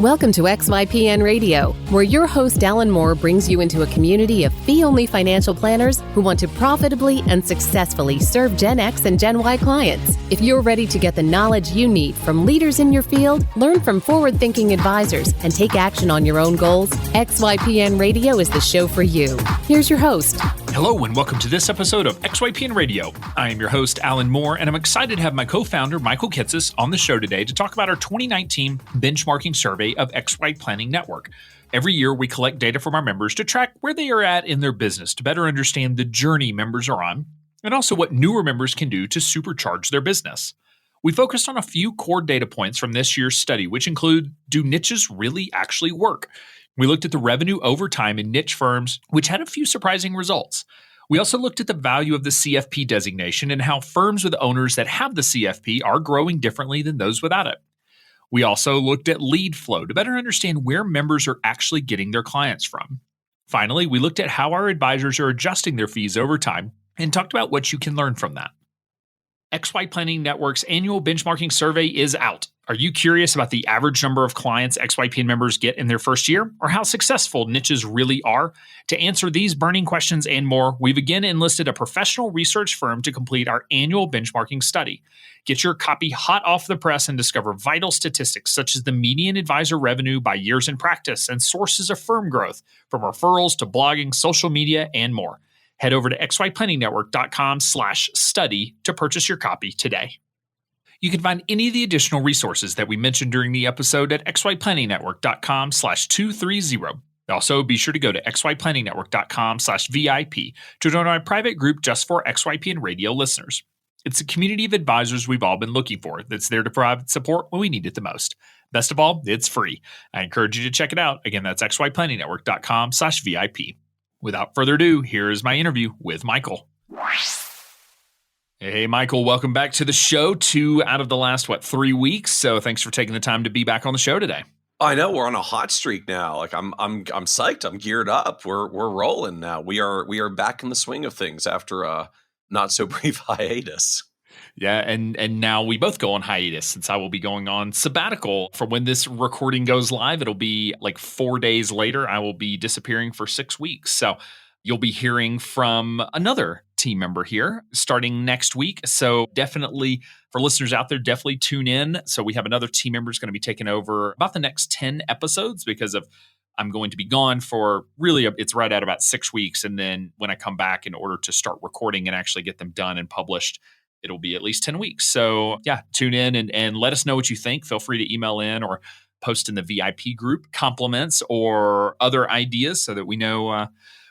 Welcome to XYPN Radio, where your host Alan Moore brings you into a community of fee-only financial planners who want to profitably and successfully serve Gen X and Gen Y clients. If you're ready to get the knowledge you need from leaders in your field, learn from forward-thinking advisors, and take action on your own goals, XYPN Radio is the show for you. Here's your host. Hello and welcome to this episode of XYPN Radio. I am your host, Alan Moore, and I'm excited to have my co-founder, Michael Kitces, on the show today to talk about our 2019 benchmarking survey of XYPN Network. Every year, we collect data from our members to track where they are at in their business to better understand the journey members are on, and also what newer members can do to supercharge their business. We focused on a few core data points from this year's study, which include, do niches really actually work? We looked at the revenue over time in niche firms, which had a few surprising results. We also looked at the value of the CFP designation and how firms with owners that have the CFP are growing differently than those without it. We also looked at lead flow to better understand where members are actually getting their clients from. Finally, we looked at how our advisors are adjusting their fees over time and talked about what you can learn from that. XYPN Network's annual benchmarking survey is out. Are you curious about the average number of clients XYPN members get in their first year, or how successful niches really are? To answer these burning questions and more, we've again enlisted a professional research firm to complete our annual benchmarking study. Get your copy hot off the press and discover vital statistics such as the median advisor revenue by years in practice and sources of firm growth, from referrals to blogging, social media, and more. Head over to xyplanningnetwork.com/study to purchase your copy today. You can find any of the additional resources that we mentioned during the episode at xyplanningnetwork.com/230. Also, be sure to go to xyplanningnetwork.com/VIP to join our private group just for XYPN Radio listeners. It's a community of advisors we've all been looking for that's there to provide support when we need it the most. Best of all, it's free. I encourage you to check it out. Again, that's xyplanningnetwork.com/VIP. Without further ado, here is my interview with Michael. Hey, Michael, welcome back to the show. 2 out of the last, 3 weeks. So thanks for taking the time to be back on the show today. I know we're on a hot streak now. Like I'm psyched. I'm geared up. We're rolling now. We are back in the swing of things after a not so brief hiatus. Yeah, and now we both go on hiatus since I will be going on sabbatical. For when this recording goes live, it'll be like 4 days later. I will be disappearing for 6 weeks. So you'll be hearing from another team member here starting next week. So definitely, for listeners out there, definitely tune in. So we have another team member who's going to be taking over about the next 10 episodes because I'm going to be gone for it's right at about 6 weeks. And then when I come back, in order to start recording and actually get them done and published, it'll be at least 10 weeks. So yeah, tune in and let us know what you think. Feel free to email in or post in the VIP group compliments or other ideas so that we know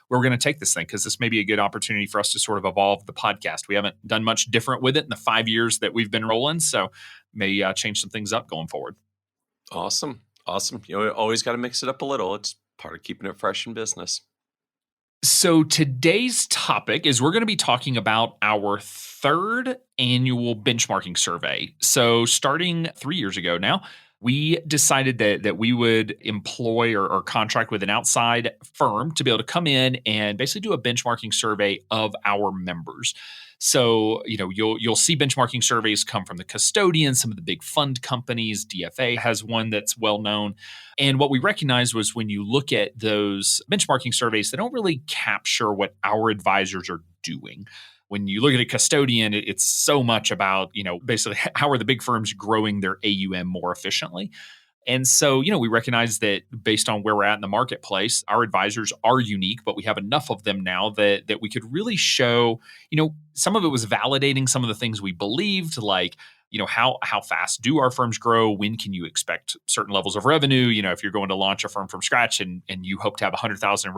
where we're going to take this thing, because this may be a good opportunity for us to sort of evolve the podcast. We haven't done much different with it in the 5 years that we've been rolling, so may change some things up going forward. Awesome. You always got to mix it up a little. It's part of keeping it fresh in business. So today's topic is we're going to be talking about our third annual benchmarking survey. So starting 3 years ago now, we decided that we would employ or contract with an outside firm to be able to come in and basically do a benchmarking survey of our members. So, you'll see benchmarking surveys come from the custodians, some of the big fund companies. DFA has one that's well known. And what we recognized was when you look at those benchmarking surveys, they don't really capture what our advisors are doing. When you look at a custodian, it's so much about, basically how are the big firms growing their AUM more efficiently. And so, we recognize that based on where we're at in the marketplace, our advisors are unique, but we have enough of them now that we could really show, some of it was validating some of the things we believed, like, how fast do our firms grow? When can you expect certain levels of revenue? If you're going to launch a firm from scratch and you hope to have 100,000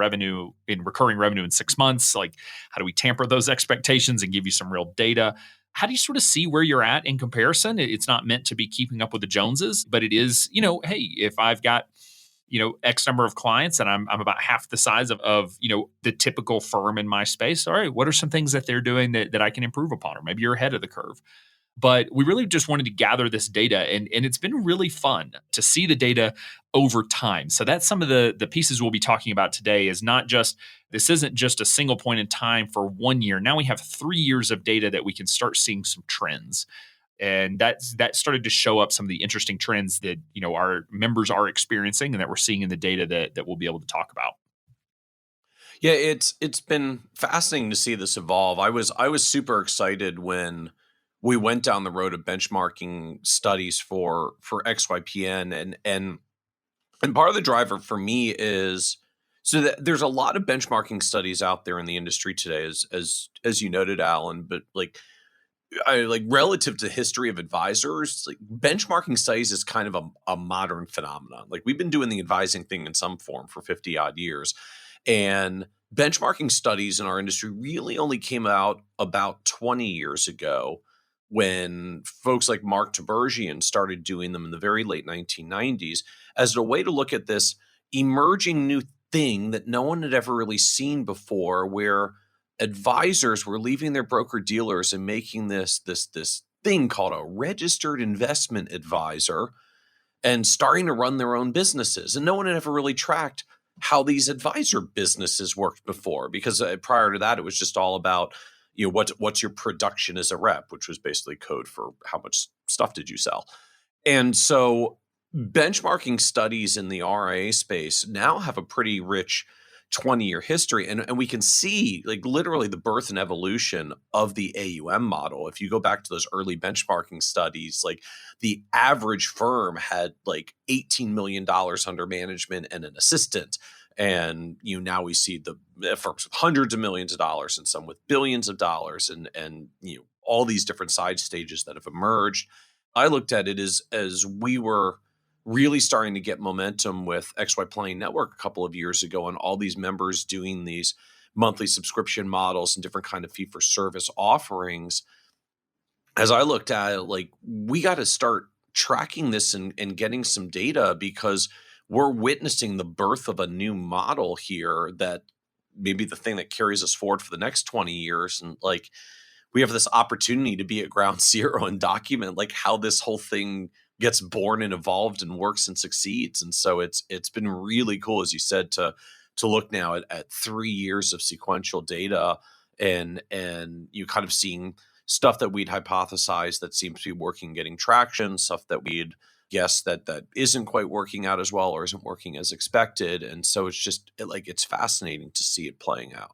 in recurring revenue in 6 months, like how do we tamper those expectations and give you some real data? How do you sort of see where you're at in comparison? It's not meant to be keeping up with the Joneses, but it is, hey, if I've got, X number of clients and I'm about half the size of the typical firm in my space. All right, what are some things that they're doing that I can improve upon? Or maybe you're ahead of the curve. But we really just wanted to gather this data, and it's been really fun to see the data over time. So that's some of the pieces we'll be talking about today. This isn't just a single point in time for 1 year. Now we have 3 years of data that we can start seeing some trends. And that started to show up some of the interesting trends that, our members are experiencing and that we're seeing in the data that we'll be able to talk about. Yeah, it's been fascinating to see this evolve. I was super excited when we went down the road of benchmarking studies for XYPN, and part of the driver for me is so that there's a lot of benchmarking studies out there in the industry today, as you noted, Alan. But like relative to history of advisors, like benchmarking studies is kind of a modern phenomenon. Like we've been doing the advising thing in some form for 50 odd years. And benchmarking studies in our industry really only came out about 20 years ago when folks like Mark Tibergien started doing them in the very late 1990s as a way to look at this emerging new thing that no one had ever really seen before, where advisors were leaving their broker dealers and making this thing called a registered investment advisor and starting to run their own businesses. And no one had ever really tracked how these advisor businesses worked before, because prior to that, it was just all about, what's your production as a rep, which was basically code for how much stuff did you sell. And so benchmarking studies in the RIA space now have a pretty rich 20-year history. And we can see like literally the birth and evolution of the AUM model. If you go back to those early benchmarking studies, like the average firm had like $18 million under management and an assistant. And now we see the firms with hundreds of millions of dollars and some with billions of dollars, and all these different side stages that have emerged. I looked at it as we were really starting to get momentum with XYPN Network a couple of years ago, and all these members doing these monthly subscription models and different kind of fee for service offerings. As I looked at it, like we got to start tracking this and getting some data, because we're witnessing the birth of a new model here that maybe the thing that carries us forward for the next 20 years. And like, we have this opportunity to be at ground zero and document like how this whole thing gets born and evolved and works and succeeds. And so it's been really cool, as you said, to look now at 3 years of sequential data and you kind of seeing stuff that we'd hypothesized that seems to be working, getting traction, stuff that we'd guessed that isn't quite working out as well or isn't working as expected. And so it's just it's fascinating to see it playing out.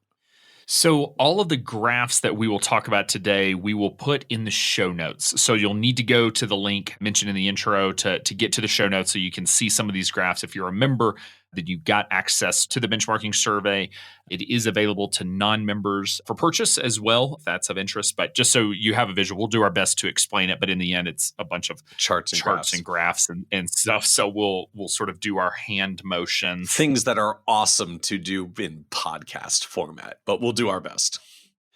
So all of the graphs that we will talk about today, we will put in the show notes. So you'll need to go to the link mentioned in the intro to get to the show notes so you can see some of these graphs. If you're a member, then you've got access to the benchmarking survey. It is available to non-members for purchase as well, if that's of interest. But just so you have a visual, we'll do our best to explain it. But in the end, it's a bunch of charts and graphs and stuff. So we'll sort of do our hand motions. Things that are awesome to do in podcast format, but we'll do our best.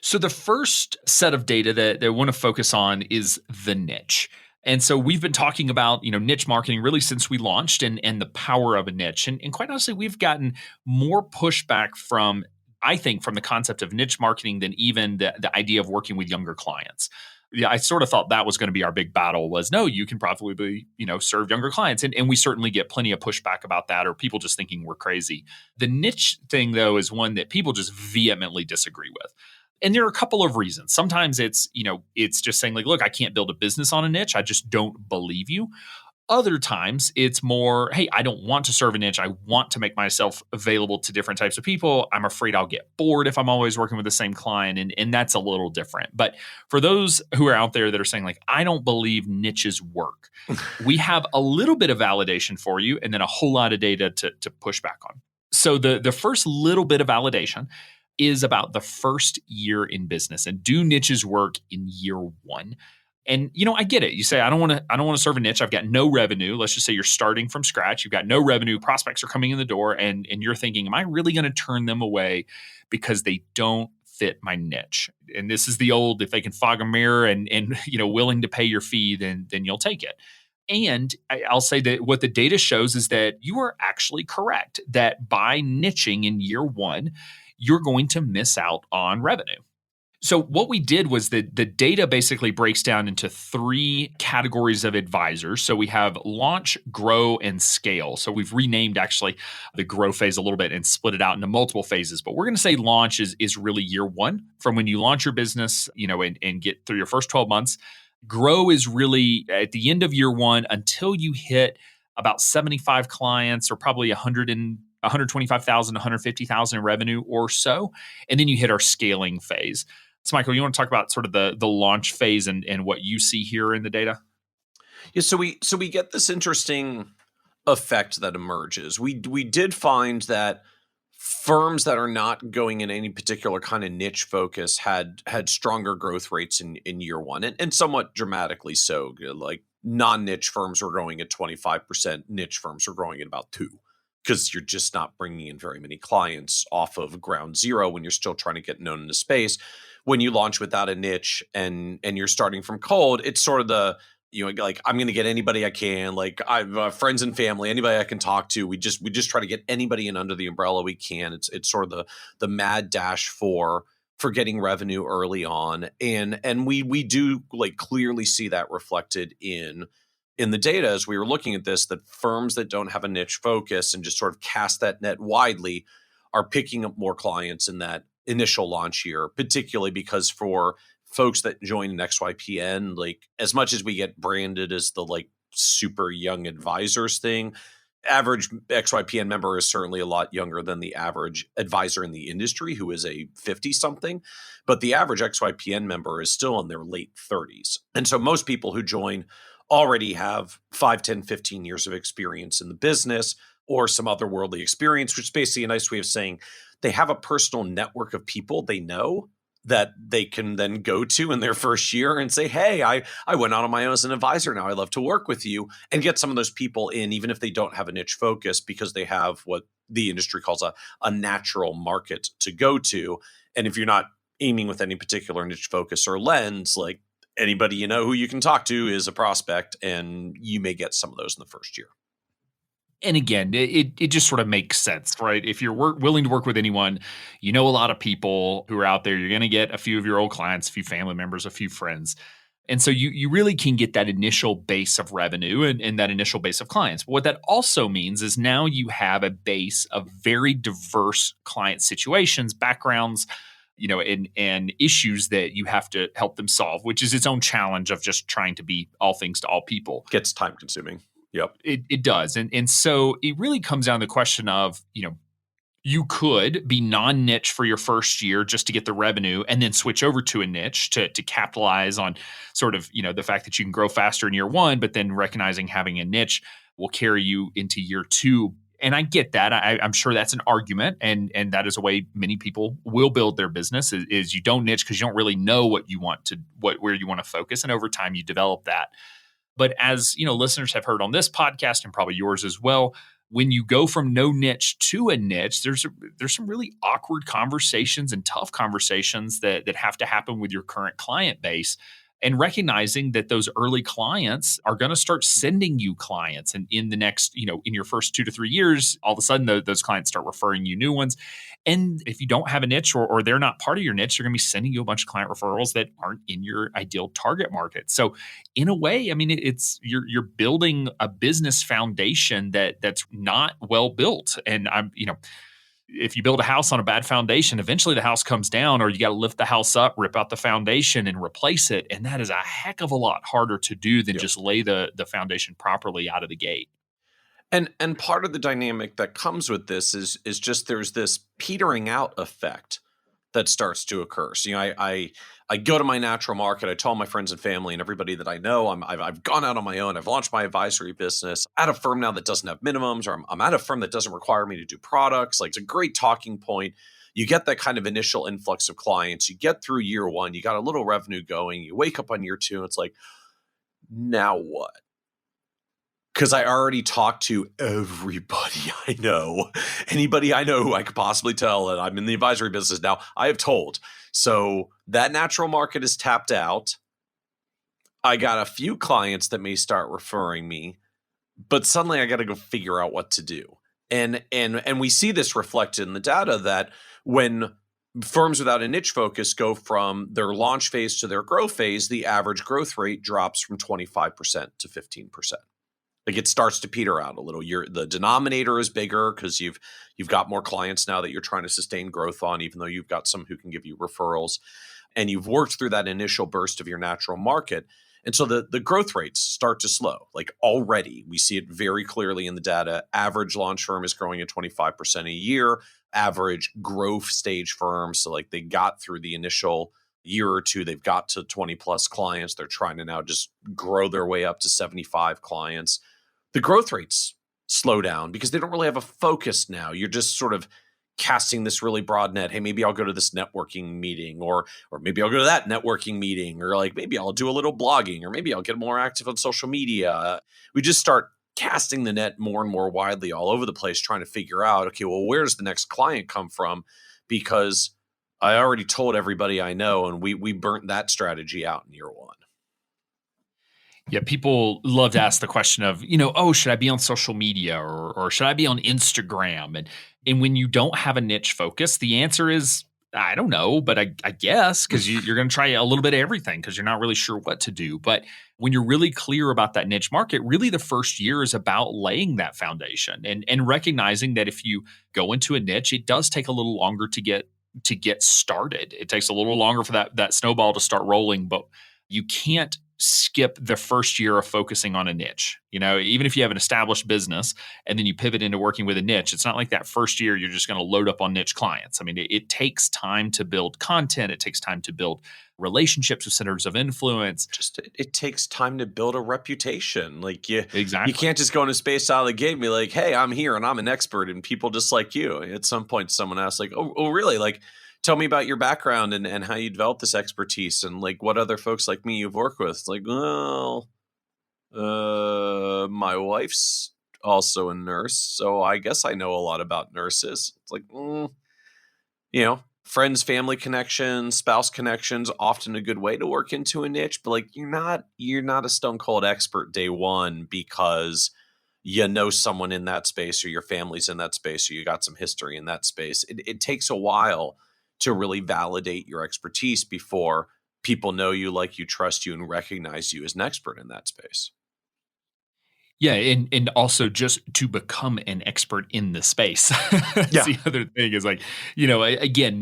So the first set of data that I want to focus on is the niche. And so we've been talking about, niche marketing really since we launched and the power of a niche. And quite honestly, we've gotten more pushback from the concept of niche marketing than even the idea of working with younger clients. Yeah, I sort of thought that was going to be our big battle was, no, you can profitably, serve younger clients. And we certainly get plenty of pushback about that, or people just thinking we're crazy. The niche thing, though, is one that people just vehemently disagree with. And there are a couple of reasons. Sometimes it's just saying like, look, I can't build a business on a niche. I just don't believe you. Other times it's more, hey, I don't want to serve a niche. I want to make myself available to different types of people. I'm afraid I'll get bored if I'm always working with the same client. And that's a little different. But for those who are out there that are saying like, I don't believe niches work, we have a little bit of validation for you and then a whole lot of data to push back on. So the first little bit of validation is about the first year in business, and do niches work in year one? And I get it. You say I don't want to serve a niche. I've got no revenue. Let's just say you're starting from scratch. You've got no revenue. Prospects are coming in the door, and you're thinking, am I really going to turn them away because they don't fit my niche? And this is the old, if they can fog a mirror and willing to pay your fee, then you'll take it. And I'll say that what the data shows is that you are actually correct, that by niching in year one, you're going to miss out on revenue. So what we did was the data basically breaks down into 3 categories of advisors. So we have launch, grow, and scale. So we've renamed actually the grow phase a little bit and split it out into multiple phases. But we're going to say launch is really year one, from when you launch your business, and get through your first 12 months. Grow is really at the end of year one until you hit about 75 clients or probably 125,000, 150,000 in revenue or so. And then you hit our scaling phase. So, Michael, you want to talk about sort of the launch phase and what you see here in the data? Yeah, so we get this interesting effect that emerges. We did find that firms that are not going in any particular kind of niche focus had stronger growth rates in year one, and somewhat dramatically so. Like non-niche firms were growing at 25%, niche firms were growing at about 2%, because you're just not bringing in very many clients off of ground zero when you're still trying to get known in the space. When you launch without a niche and you're starting from cold, it's sort of the, like, I'm going to get anybody I can. Like, I've friends and family, anybody I can talk to. We just try to get anybody in under the umbrella we can. It's sort of the mad dash for getting revenue early on, and we do like clearly see that reflected in the data as we were looking at this, that firms that don't have a niche focus and just sort of cast that net widely are picking up more clients in that initial launch year, particularly because for folks that join an XYPN, like as much as we get branded as the like super young advisors thing, average XYPN member is certainly a lot younger than the average advisor in the industry, who is a 50 something, but the average XYPN member is still in their late 30s. And so most people who join already have 5, 10, 15 years of experience in the business or some otherworldly experience, which is basically a nice way of saying they have a personal network of people they know that they can then go to in their first year and say, hey, I went out on my own as an advisor. Now I love to work with you, and get some of those people in, even if they don't have a niche focus, because they have what the industry calls a natural market to go to. And if you're not aiming with any particular niche focus or lens, like anybody you know who you can talk to is a prospect, and you may get some of those in the first year. And again, it just sort of makes sense, right? If you're willing to work with anyone, you know a lot of people who are out there, you're going to get a few of your old clients, a few family members, a few friends. And so you really can get that initial base of revenue and that initial base of clients. But what that also means is now you have a base of very diverse client situations, backgrounds, and issues that you have to help them solve, which is its own challenge of just trying to be all things to all people. Gets time consuming. Yep. It does. And so it really comes down to the question of, you could be non-niche for your first year just to get the revenue and then switch over to a niche to capitalize on sort of, the fact that you can grow faster in year one, but then recognizing having a niche will carry you into year two. And I get that. I'm sure that's an argument. And that is a way many people will build their business is you don't niche because you don't really know where you want to focus. And over time you develop that. But as listeners have heard on this podcast and probably yours as well, when you go from no niche to a niche, there's some really awkward conversations and tough conversations that have to happen with your current client base. And recognizing that those early clients are going to start sending you clients. And in the next, in your first 2 to 3 years, all of a sudden those clients start referring you new ones. And if you don't have a niche or they're not part of your niche, they're going to be sending you a bunch of client referrals that aren't in your ideal target market. So in a way, I mean, it's you're building a business foundation that's not well built. And if you build a house on a bad foundation, eventually the house comes down, or you got to lift the house up, rip out the foundation and replace it. And that is a heck of a lot harder to do than just lay the foundation properly out of the gate. And part of the dynamic that comes with this is just there's this petering out effect that starts to occur. So, I go to my natural market. I tell my friends and family and everybody that I know, I've gone out on my own. I've launched my advisory business at a firm now that doesn't have minimums, or I'm at a firm that doesn't require me to do products. Like, it's a great talking point. You get that kind of initial influx of clients. You get through year one. You got a little revenue going. You wake up on year two. And it's like, now what? Because I already talked to everybody I know, anybody I know who I could possibly tell that I'm in the advisory business now, I have told. So that natural market is tapped out. I got a few clients that may start referring me, but suddenly I got to go figure out what to do. And we see this reflected in the data that when firms without a niche focus go from their launch phase to their growth phase, the average growth rate drops from 25% to 15%. Like, it starts to peter out a little. The denominator is bigger because you've got more clients now that you're trying to sustain growth on, even though you've got some who can give you referrals, and you've worked through that initial burst of your natural market. And so the growth rates start to slow. Like already, we see it very clearly in the data. Average launch firm is growing at 25% a year. Average growth stage firms, so like they got through the initial year or two, they've got to 20 plus clients. They're trying to now just grow their way up to 75 clients. The growth rates slow down because they don't really have a focus now. You're just sort of casting this really broad net. Hey, maybe I'll go to this networking meeting, or maybe I'll go to that networking meeting, or like maybe I'll do a little blogging, or maybe I'll get more active on social media. We just start casting the net more and more widely all over the place, trying to figure out, okay, well, where does the next client come from? Because I already told everybody I know, and we burnt that strategy out in year one. Yeah, people love to ask the question of, oh, should I be on social media or should I be on Instagram? And when you don't have a niche focus, the answer is, I don't know, but I guess, because you're going to try a little bit of everything because you're not really sure what to do. But when you're really clear about that niche market, really the first year is about laying that foundation and recognizing that if you go into a niche, it does take a little longer to get started. It takes a little longer for that snowball to start rolling, but you can't skip the first year of focusing on a niche. Even if you have an established business and then you pivot into working with a niche, it's not like that first year you're just going to load up on niche clients. I mean, it takes time to build content. It takes time to build relationships with centers of influence. Just it takes time to build a reputation. Like you Exactly. can't just go into space out of the gate and be like, hey, I'm here and I'm an expert and people just like you. At some point, someone asks like, oh really? Like, tell me about your background and how you developed this expertise and like what other folks like me you've worked with. It's like, well, my wife's also a nurse, so I guess I know a lot about nurses. It's like, friends, family connections, spouse connections, often a good way to work into a niche, but like you're not a stone cold expert day one because you know someone in that space or your family's in that space or you got some history in that space. It takes a while to really validate your expertise before people know you, like you, trust you, and recognize you as an expert in that space. Yeah, and also just to become an expert in the space. That's Yeah. the other thing is like, again,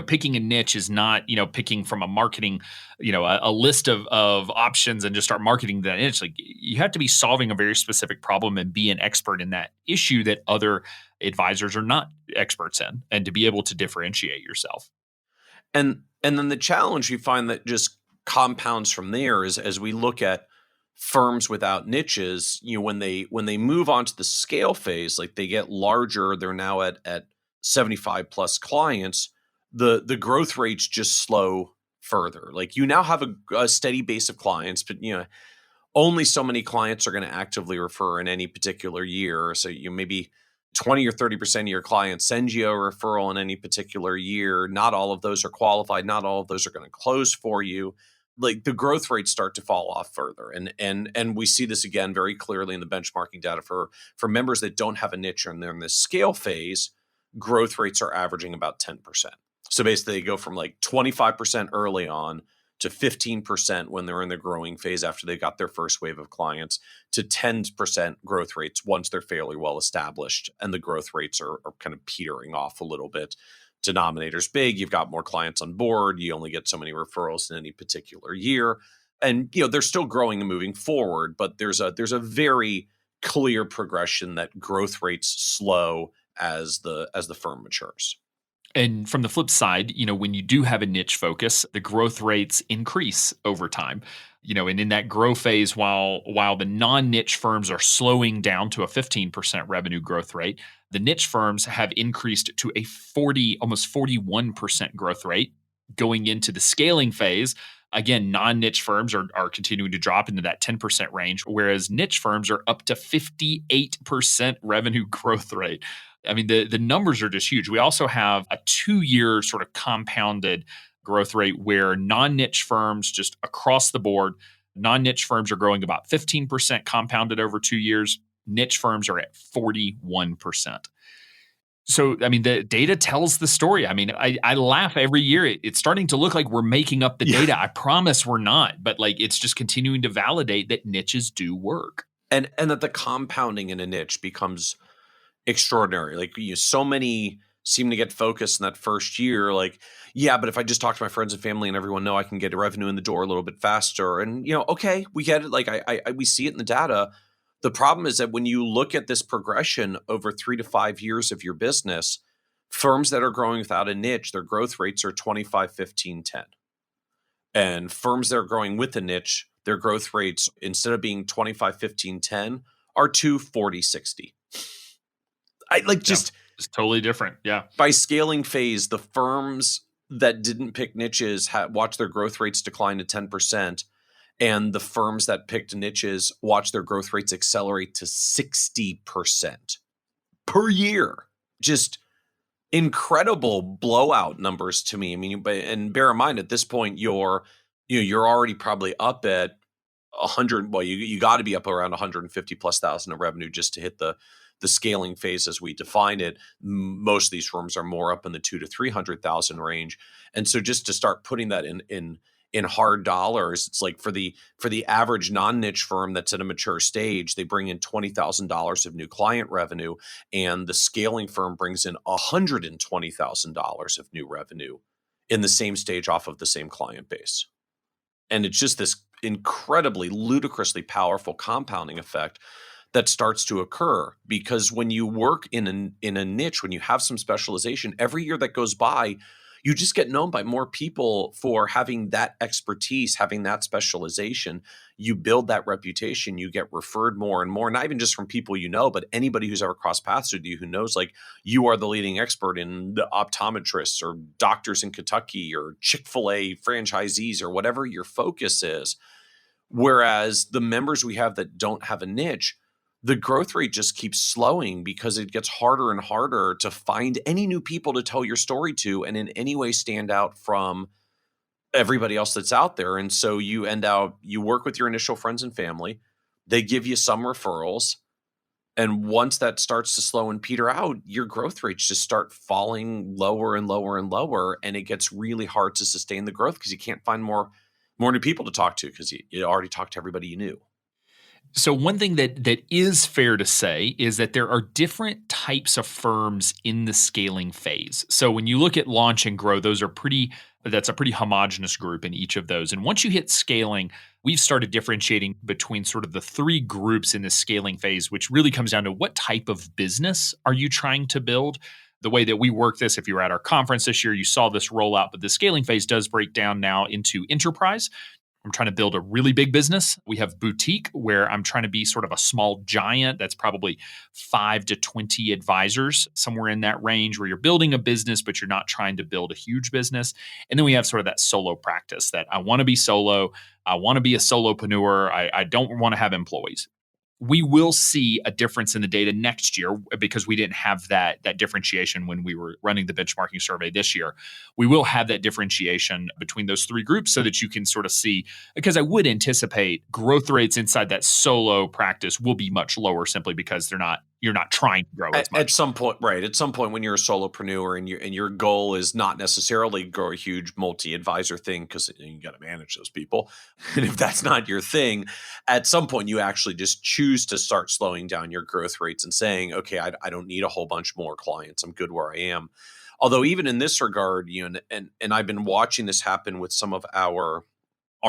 picking a niche is not, picking from a marketing, a list of options and just start marketing that niche. Like you have to be solving a very specific problem and be an expert in that issue that other advisors are not experts in, and to be able to differentiate yourself. And then the challenge we find that just compounds from there is as we look at firms without niches, when they move on to the scale phase, like they get larger, they're now at 75 plus clients, the growth rates just slow further. Like you now have a steady base of clients, but only so many clients are going to actively refer in any particular year. So maybe 20 or 30% of your clients send you a referral in any particular year. Not all of those are qualified. Not all of those are going to close for you. Like the growth rates start to fall off further. And we see this again very clearly in the benchmarking data for members that don't have a niche and they're in this scale phase, growth rates are averaging about 10%. So basically they go from like 25% early on to 15% when they're in the growing phase after they got their first wave of clients, to 10% growth rates once they're fairly well established and the growth rates are kind of petering off a little bit. Denominator's big, you've got more clients on board, you only get so many referrals in any particular year. And they're still growing and moving forward, but there's a very clear progression that growth rates slow as the firm matures. And from the flip side, when you do have a niche focus, the growth rates increase over time. And in that growth phase, while the non-niche firms are slowing down to a 15% revenue growth rate, the niche firms have increased to a almost 41% growth rate. Going into the scaling phase, again, non-niche firms are continuing to drop into that 10% range, whereas niche firms are up to 58% revenue growth rate. I mean, the numbers are just huge. We also have a 2-year sort of compounded growth rate where non-niche firms, just across the board, non-niche firms are growing about 15% compounded over 2 years. Niche firms are at 41%. So, I mean, the data tells the story. I mean, I laugh every year. It's starting to look like we're making up the data. I promise we're not. But like, it's just continuing to validate that niches do work. And that the compounding in a niche becomes extraordinary. Like so many seem to get focused in that first year. Like, yeah, but if I just talk to my friends and family and everyone know, I can get a revenue in the door a little bit faster. And, okay, we get it. Like we see it in the data. The problem is that when you look at this progression over 3 to 5 years of your business, firms that are growing without a niche, their growth rates are 25, 15, 10. And firms that are growing with a niche, their growth rates, instead of being 25, 15, 10, are 2, 40, 60. It's totally different. Yeah. By scaling phase, the firms that didn't pick niches watch their growth rates decline to 10%. And the firms that picked niches watch their growth rates accelerate to 60% per year. Just incredible blowout numbers to me. I mean, and bear in mind at this point, you're already probably up at 100. Well, you got to be up around 150 plus thousand of revenue just to hit the scaling phase as we define it. Most of these firms are more up in the 200 to 300,000 range, and so just to start putting that in hard dollars, it's like for the average non-niche firm that's at a mature stage, they bring in $20,000 of new client revenue, and the scaling firm brings in $120,000 of new revenue in the same stage off of the same client base. And it's just this incredibly ludicrously powerful compounding effect that starts to occur, because when you work in a niche, when you have some specialization, every year that goes by, you just get known by more people for having that expertise, having that specialization. You build that reputation, you get referred more and more, not even just from people you know, but anybody who's ever crossed paths with you who knows, like, you are the leading expert in the optometrists or doctors in Kentucky or Chick-fil-A franchisees or whatever your focus is. Whereas the members we have that don't have a niche, the growth rate just keeps slowing because it gets harder and harder to find any new people to tell your story to and in any way stand out from everybody else that's out there. And so you work with your initial friends and family, they give you some referrals. And once that starts to slow and peter out, your growth rates just start falling lower and lower and lower. And it gets really hard to sustain the growth because you can't find more new people to talk to because you already talked to everybody you knew. So one thing that is fair to say is that there are different types of firms in the scaling phase. So when you look at launch and grow, that's a pretty homogenous group in each of those. And once you hit scaling, we've started differentiating between sort of the three groups in the scaling phase, which really comes down to what type of business are you trying to build? The way that we work this, if you were at our conference this year, you saw this roll out, but the scaling phase does break down now into enterprise. I'm trying to build a really big business. We have boutique, where I'm trying to be sort of a small giant that's probably 5 to 20 advisors, somewhere in that range, where you're building a business, but you're not trying to build a huge business. And then we have sort of that solo practice that I want to be solo. I want to be a solopreneur. I don't want to have employees. We will see a difference in the data next year because we didn't have that differentiation when we were running the benchmarking survey this year. We will have that differentiation between those three groups so that you can sort of see, because I would anticipate growth rates inside that solo practice will be much lower simply because you're not trying to grow as much. At some point, right. At some point when you're a solopreneur and your goal is not necessarily grow a huge multi-advisor thing, because you got to manage those people. And if that's not your thing, at some point you actually just choose to start slowing down your growth rates and saying, okay, I don't need a whole bunch more clients. I'm good where I am. Although even in this regard, and I've been watching this happen with some of our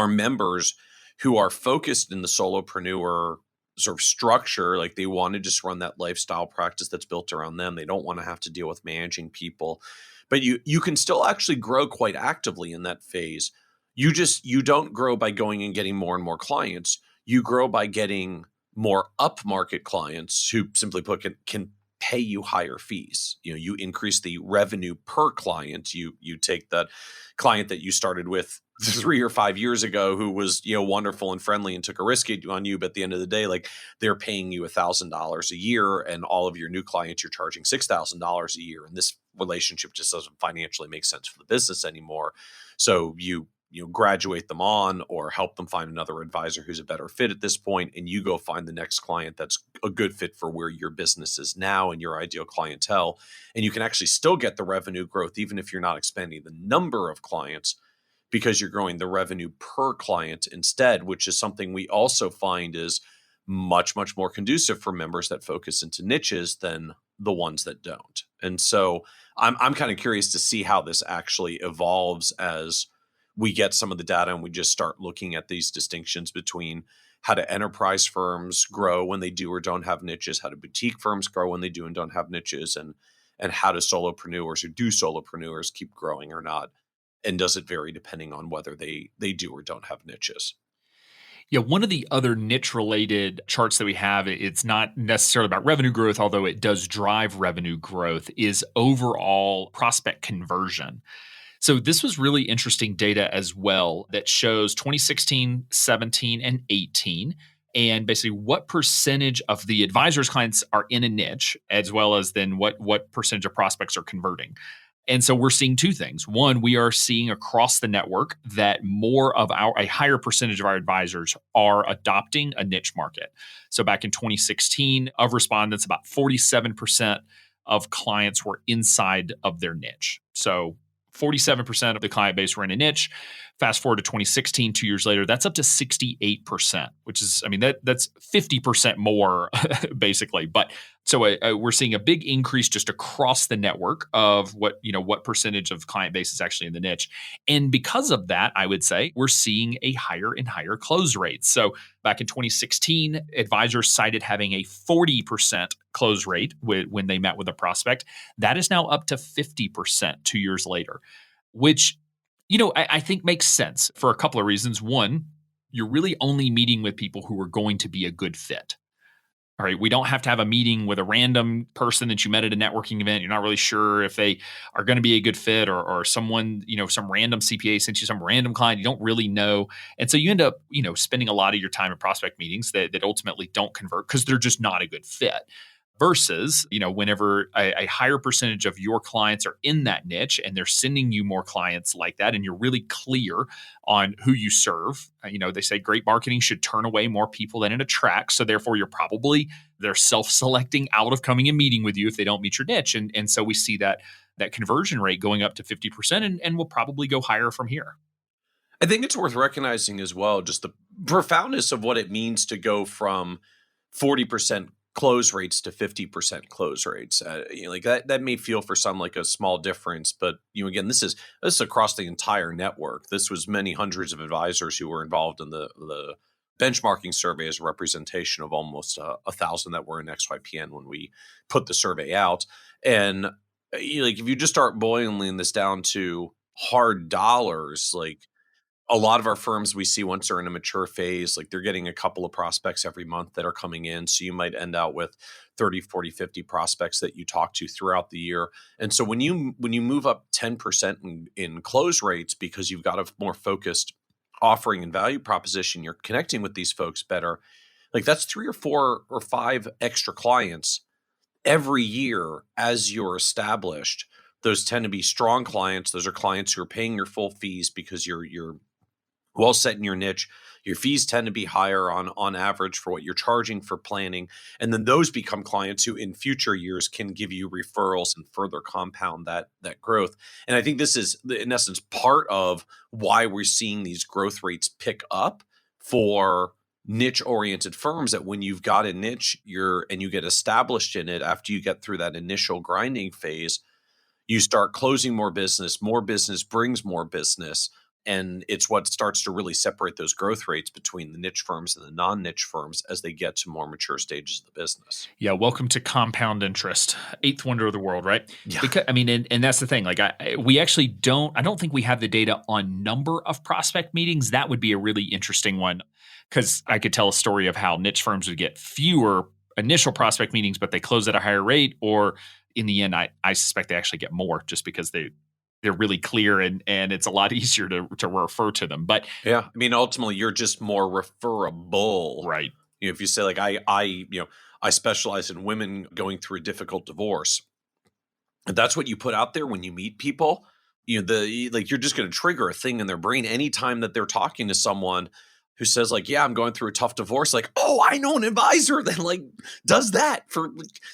members who are focused in the solopreneur sort of structure, like they want to just run that lifestyle practice that's built around them. They don't want to have to deal with managing people, but you can still actually grow quite actively in that phase. You don't grow by going and getting more and more clients. You grow by getting more upmarket clients who, simply put, can pay you higher fees. You increase the revenue per client. You take that client that you started with 3 or 5 years ago who was, wonderful and friendly and took a risk on you. But at the end of the day, like, they're paying you $1,000 a year, and all of your new clients, you're charging $6,000 a year. And this relationship just doesn't financially make sense for the business anymore. So you graduate them on or help them find another advisor who's a better fit at this point, and you go find the next client that's a good fit for where your business is now and your ideal clientele. And you can actually still get the revenue growth even if you're not expanding the number of clients, because you're growing the revenue per client instead, which is something we also find is much, much more conducive for members that focus into niches than the ones that don't. And so I'm kind of curious to see how this actually evolves as we get some of the data and we just start looking at these distinctions between how do enterprise firms grow when they do or don't have niches, how do boutique firms grow when they do and don't have niches, and how do solopreneurs or do solopreneurs keep growing or not? And does it vary depending on whether they do or don't have niches? Yeah, one of the other niche-related charts that we have, it's not necessarily about revenue growth, although it does drive revenue growth, is overall prospect conversion. So this was really interesting data as well that shows 2016, 17, and 18, and basically what percentage of the advisors' clients are in a niche, as well as then what percentage of prospects are converting. And so we're seeing two things. One, we are seeing across the network that a higher percentage of our advisors are adopting a niche market. So back in 2016, of respondents, about 47% of clients were inside of their niche. So 47% of the client base were in a niche. Fast forward to 2016, 2 years later, that's up to 68%, which is, that's 50% more basically. But so we're seeing a big increase just across the network of what percentage of client base is actually in the niche. And because of that, I would say we're seeing a higher and higher close rate. So back in 2016, advisors cited having a 40% close rate when they met with a prospect. That is now up to 50% 2 years later, which I think makes sense for a couple of reasons. One, you're really only meeting with people who are going to be a good fit. All right, we don't have to have a meeting with a random person that you met at a networking event. You're not really sure if they are going to be a good fit, or someone, some random CPA sent you some random client you don't really know. And so you end up, spending a lot of your time in prospect meetings that ultimately don't convert because they're just not a good fit. Versus, whenever a higher percentage of your clients are in that niche and they're sending you more clients like that, and you're really clear on who you serve. They say great marketing should turn away more people than it attracts. So therefore, they're self-selecting out of coming and meeting with you if they don't meet your niche. And so we see that conversion rate going up to 50% and will probably go higher from here. I think it's worth recognizing as well, just the profoundness of what it means to go from 40% close rates to 50% close rates. Like that may feel for some like a small difference, but again, this is across the entire network. This was many hundreds of advisors who were involved in the benchmarking survey as a representation of almost 1,000 that were in XYPN when we put the survey out. And like if you just start boiling this down to hard dollars, like a lot of our firms we see once they're in a mature phase, like they're getting a couple of prospects every month that are coming in. So you might end out with 30, 40, 50 prospects that you talk to throughout the year. And so when you move up 10% in close rates because you've got a more focused offering and value proposition, you're connecting with these folks better. Like that's 3 or 4 or 5 extra clients every year as you're established. Those tend to be strong clients. Those are clients who are paying your full fees because you're well set in your niche. Your fees tend to be higher on average for what you're charging for planning. And then those become clients who in future years can give you referrals and further compound that growth. And I think this is, in essence, part of why we're seeing these growth rates pick up for niche-oriented firms, that when you've got a niche and you get established in it after you get through that initial grinding phase, you start closing more business brings more business. And it's what starts to really separate those growth rates between the niche firms and the non-niche firms as they get to more mature stages of the business. Yeah, welcome to compound interest, eighth wonder of the world, right? Yeah. Because, and that's the thing. Like, we actually I don't think we have the data on number of prospect meetings. That would be a really interesting one, because I could tell a story of how niche firms would get fewer initial prospect meetings, but they close at a higher rate, or in the end, I suspect they actually get more just because they're really clear and it's a lot easier to refer to them. But yeah, ultimately you're just more referable, right? If you say like I specialize in women going through a difficult divorce, and that's what you put out there when you meet people. You're just going to trigger a thing in their brain anytime that they're talking to someone who says like, yeah, I'm going through a tough divorce. Like, oh, I know an advisor that like does that for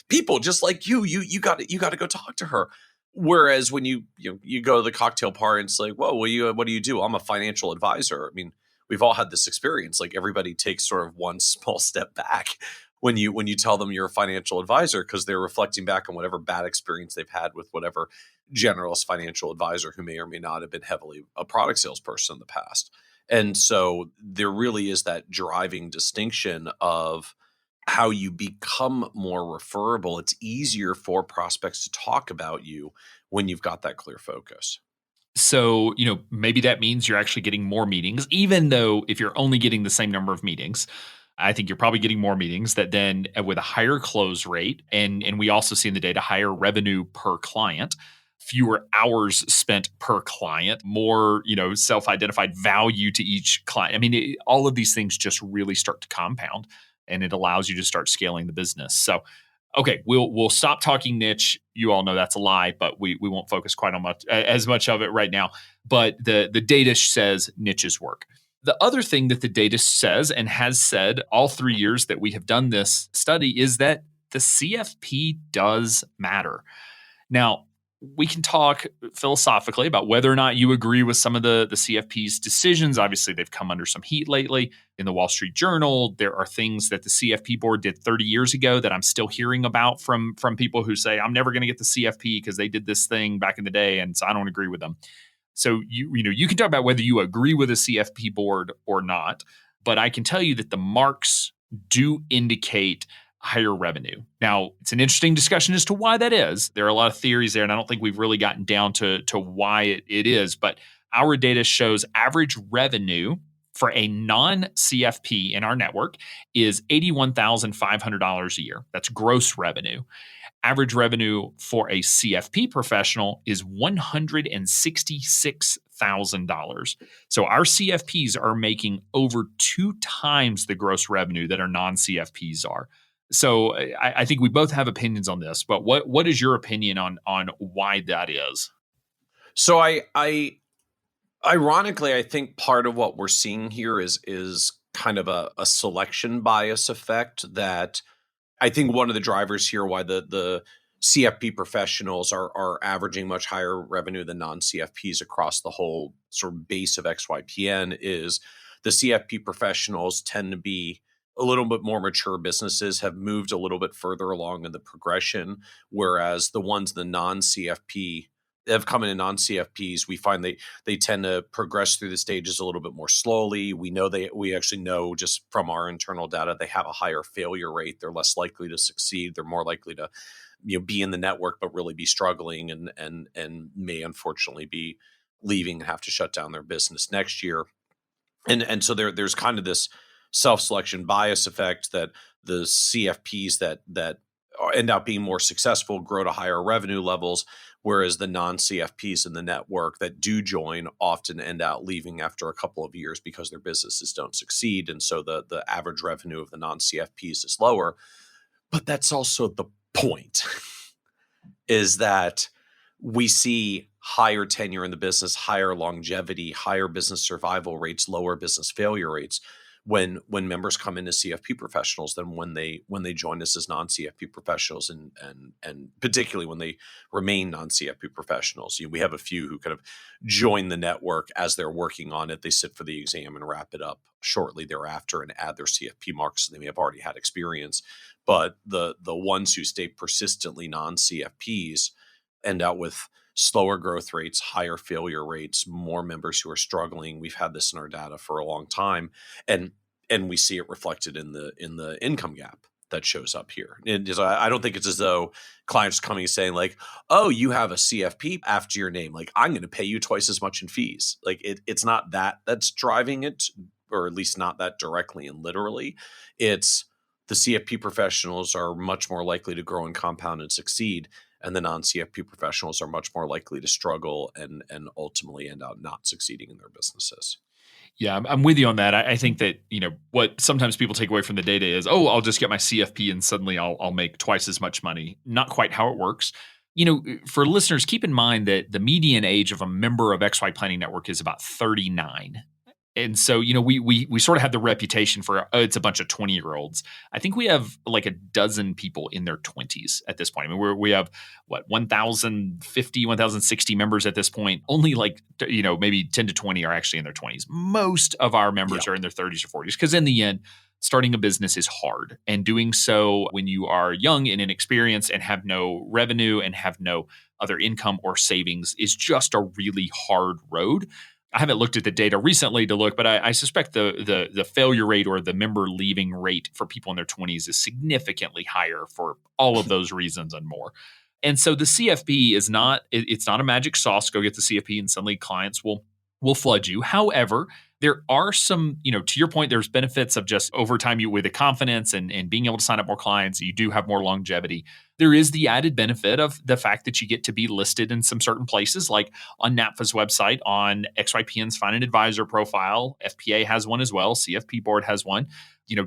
people just like you. You got to go talk to her. Whereas when you go to the cocktail party and it's like, whoa, what do you do? I'm a financial advisor. We've all had this experience. Like everybody takes sort of one small step back when you tell them you're a financial advisor, because they're reflecting back on whatever bad experience they've had with whatever generalist financial advisor who may or may not have been heavily a product salesperson in the past. And so there really is that driving distinction of how you become more referable. It's easier for prospects to talk about you when you've got that clear focus. So, maybe that means you're actually getting more meetings, even though if you're only getting the same number of meetings, I think you're probably getting more meetings that then with a higher close rate. And we also see in the data higher revenue per client, fewer hours spent per client, more, self-identified value to each client. I mean, all of these things just really start to compound, and it allows you to start scaling the business. So, okay, we'll stop talking niche. You all know that's a lie, but we won't focus quite on as much of it right now. But the data says niches work. The other thing that the data says and has said all 3 years that we have done this study is that the CFP does matter. Now, we can talk philosophically about whether or not you agree with some of the CFP's decisions. Obviously, they've come under some heat lately. In the Wall Street Journal, there are things that the CFP board did 30 years ago that I'm still hearing about from people who say, I'm never going to get the CFP because they did this thing back in the day, and so I don't agree with them. So you can talk about whether you agree with a CFP board or not, but I can tell you that the marks do indicate higher revenue. Now, it's an interesting discussion as to why that is. There are a lot of theories there, and I don't think we've really gotten down to why it is, but our data shows average revenue for a non-CFP in our network is $81,500 a year. That's gross revenue. Average revenue for a CFP professional is $166,000. So our CFPs are making over 2 times the gross revenue that our non-CFPs are. So I think we both have opinions on this, but what is your opinion on why that is? So I ironically, I think part of what we're seeing here is kind of a selection bias effect that I think one of the drivers here why the CFP professionals are averaging much higher revenue than non-CFPs across the whole sort of base of XYPN is the CFP professionals tend to be a little bit more mature businesses, have moved a little bit further along in the progression, whereas the ones the non-CFP have come in non-CFPs, we find they tend to progress through the stages a little bit more slowly. We actually know just from our internal data, they have a higher failure rate. They're less likely to succeed. They're more likely to be in the network, but really be struggling and may unfortunately be leaving and have to shut down their business next year. And so there's kind of this self-selection bias effect that the CFPs that end up being more successful grow to higher revenue levels, whereas the non-CFPs in the network that do join often end out leaving after a couple of years because their businesses don't succeed. And so the average revenue of the non-CFPs is lower. But that's also the point, is that we see higher tenure in the business, higher longevity, higher business survival rates, lower business failure rates when members come in as CFP professionals than when they join us as non-CFP professionals, and particularly when they remain non-CFP professionals. We have a few who kind of join the network as they're working on it. They sit for the exam and wrap it up shortly thereafter and add their CFP marks. So they may have already had experience, but the ones who stay persistently non-CFPs end out with slower growth rates, higher failure rates, more members who are struggling. We've had this in our data for a long time, and we see it reflected in the income gap that shows up here. I don't think it's as though clients coming and saying like, "Oh, you have a CFP after your name. Like, I'm going to pay you twice as much in fees." Like, it's not that that's driving it, or at least not that directly and literally. It's the CFP professionals are much more likely to grow and compound and succeed, and the non-CFP professionals are much more likely to struggle and ultimately end up not succeeding in their businesses. Yeah, I'm with you on that. I think that, what sometimes people take away from the data is, oh, I'll just get my CFP and suddenly I'll make twice as much money. Not quite how it works. For listeners, keep in mind that the median age of a member of XY Planning Network is about 39. And so, we sort of have the reputation for it's a bunch of 20-year-olds. I think we have like a dozen people in their 20s at this point. I mean, we have 1,050, 1,060 members at this point. Only maybe 10 to 20 are actually in their 20s. Most of our members are in their 30s or 40s because in the end, starting a business is hard. And doing so when you are young and inexperienced and have no revenue and have no other income or savings is just a really hard road. I haven't looked at the data recently to look, but I suspect the failure rate or the member leaving rate for people in their 20s is significantly higher for all of those reasons and more. And so the CFP is not it's not a magic sauce. Go get the CFP and suddenly clients will flood you. However, there are some, to your point, there's benefits of just over time you with the confidence and being able to sign up more clients. You do have more longevity. There is the added benefit of the fact that you get to be listed in some certain places, like on NAPFA's website, on XYPN's Find an Advisor profile. FPA has one as well. CFP board has one.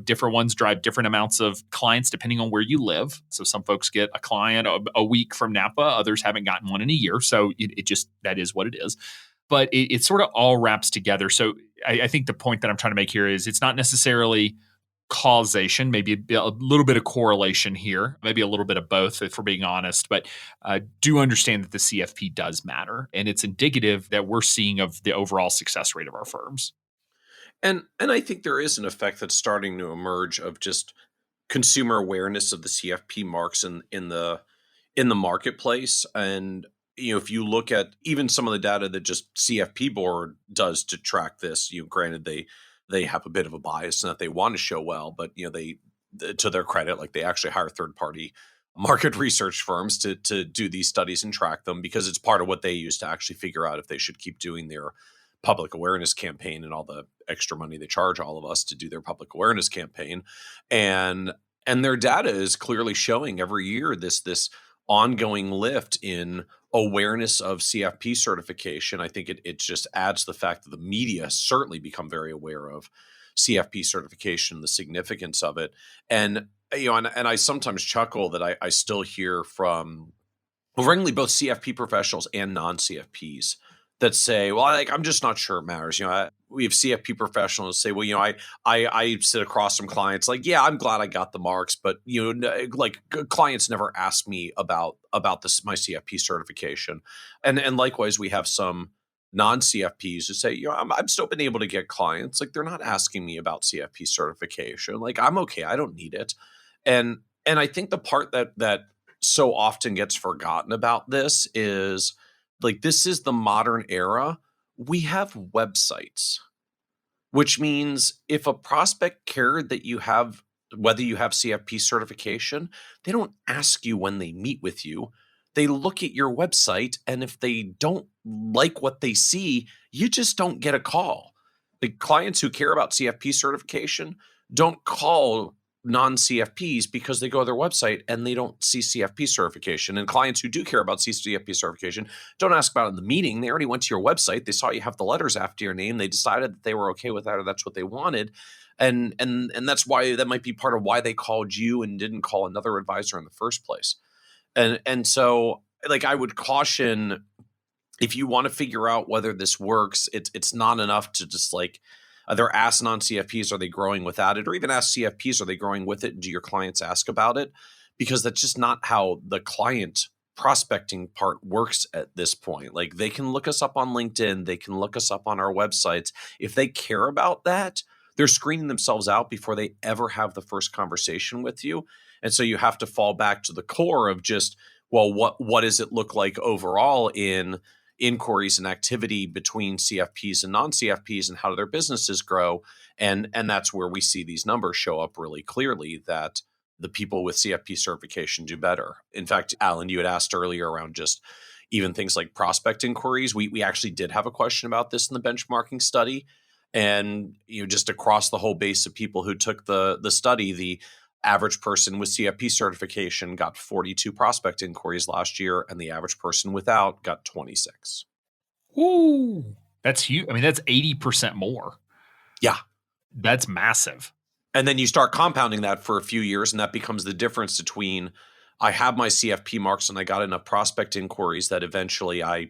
Different ones drive different amounts of clients depending on where you live. So some folks get a client a week from NAPFA. Others haven't gotten one in a year. So it just, that is what it is. But it sort of all wraps together. So I think the point that I'm trying to make here is it's not necessarily causation, maybe a little bit of correlation here, maybe a little bit of both, if we're being honest. But do understand that the CFP does matter. And it's indicative that we're seeing of the overall success rate of our firms. And I think there is an effect that's starting to emerge of just consumer awareness of the CFP marks in the marketplace. And if you look at even some of the data that just CFP board does to track this, granted they have a bit of a bias in that they want to show well, but they, to their credit, like they actually hire third party market research firms to do these studies and track them, because it's part of what they use to actually figure out if they should keep doing their public awareness campaign and all the extra money they charge all of us to do their public awareness campaign. And their data is clearly showing every year this ongoing lift in awareness of CFP certification. I think it just adds the fact that the media certainly become very aware of CFP certification, the significance of it. And I sometimes chuckle that I still hear from overwhelmingly both CFP professionals and non-CFPs that say, well, I'm just not sure it matters. We have CFP professionals say, well, I sit across some clients like, yeah, I'm glad I got the marks, but like clients never ask me about this, my CFP certification. And likewise, we have some non-CFPs who say, I'm still been able to get clients. Like they're not asking me about CFP certification. Like I'm okay. I don't need it. And I think the part that so often gets forgotten about this is, like, this is the modern era. We have websites, which means if a prospect cared that you have, whether you have CFP certification, they don't ask you when they meet with you. They look at your website, and if they don't like what they see, you just don't get a call. The clients who care about CFP certification don't call non-CFPs because they go to their website and they don't see CFP certification. And clients who do care about CFP certification don't ask about it in the meeting. They already went to your website. They saw you have the letters after your name. They decided that they were okay with that, or that's what they wanted. And that's why that might be part of why they called you and didn't call another advisor in the first place. And so, like, I would caution, if you want to figure out whether this works, it's not enough to just like either ask non-CFPs, are they growing without it? Or even ask CFPs, are they growing with it? And do your clients ask about it? Because that's just not how the client prospecting part works at this point. Like, they can look us up on LinkedIn. They can look us up on our websites. If they care about that, they're screening themselves out before they ever have the first conversation with you. And so you have to fall back to the core of just, well, what does it look like overall in inquiries and activity between CFPs and non-CFPs, and how do their businesses grow? And that's where we see these numbers show up really clearly, that the people with CFP certification do better. In fact, Alan, you had asked earlier around just even things like prospect inquiries. We actually did have a question about this in the benchmarking study. And just across the whole base of people who took the study, the average person with CFP certification got 42 prospect inquiries last year, and the average person without got 26. Ooh, that's huge. I mean, that's 80% more. Yeah. That's massive. And then you start compounding that for a few years, and that becomes the difference between, I have my CFP marks and I got enough prospect inquiries that eventually I,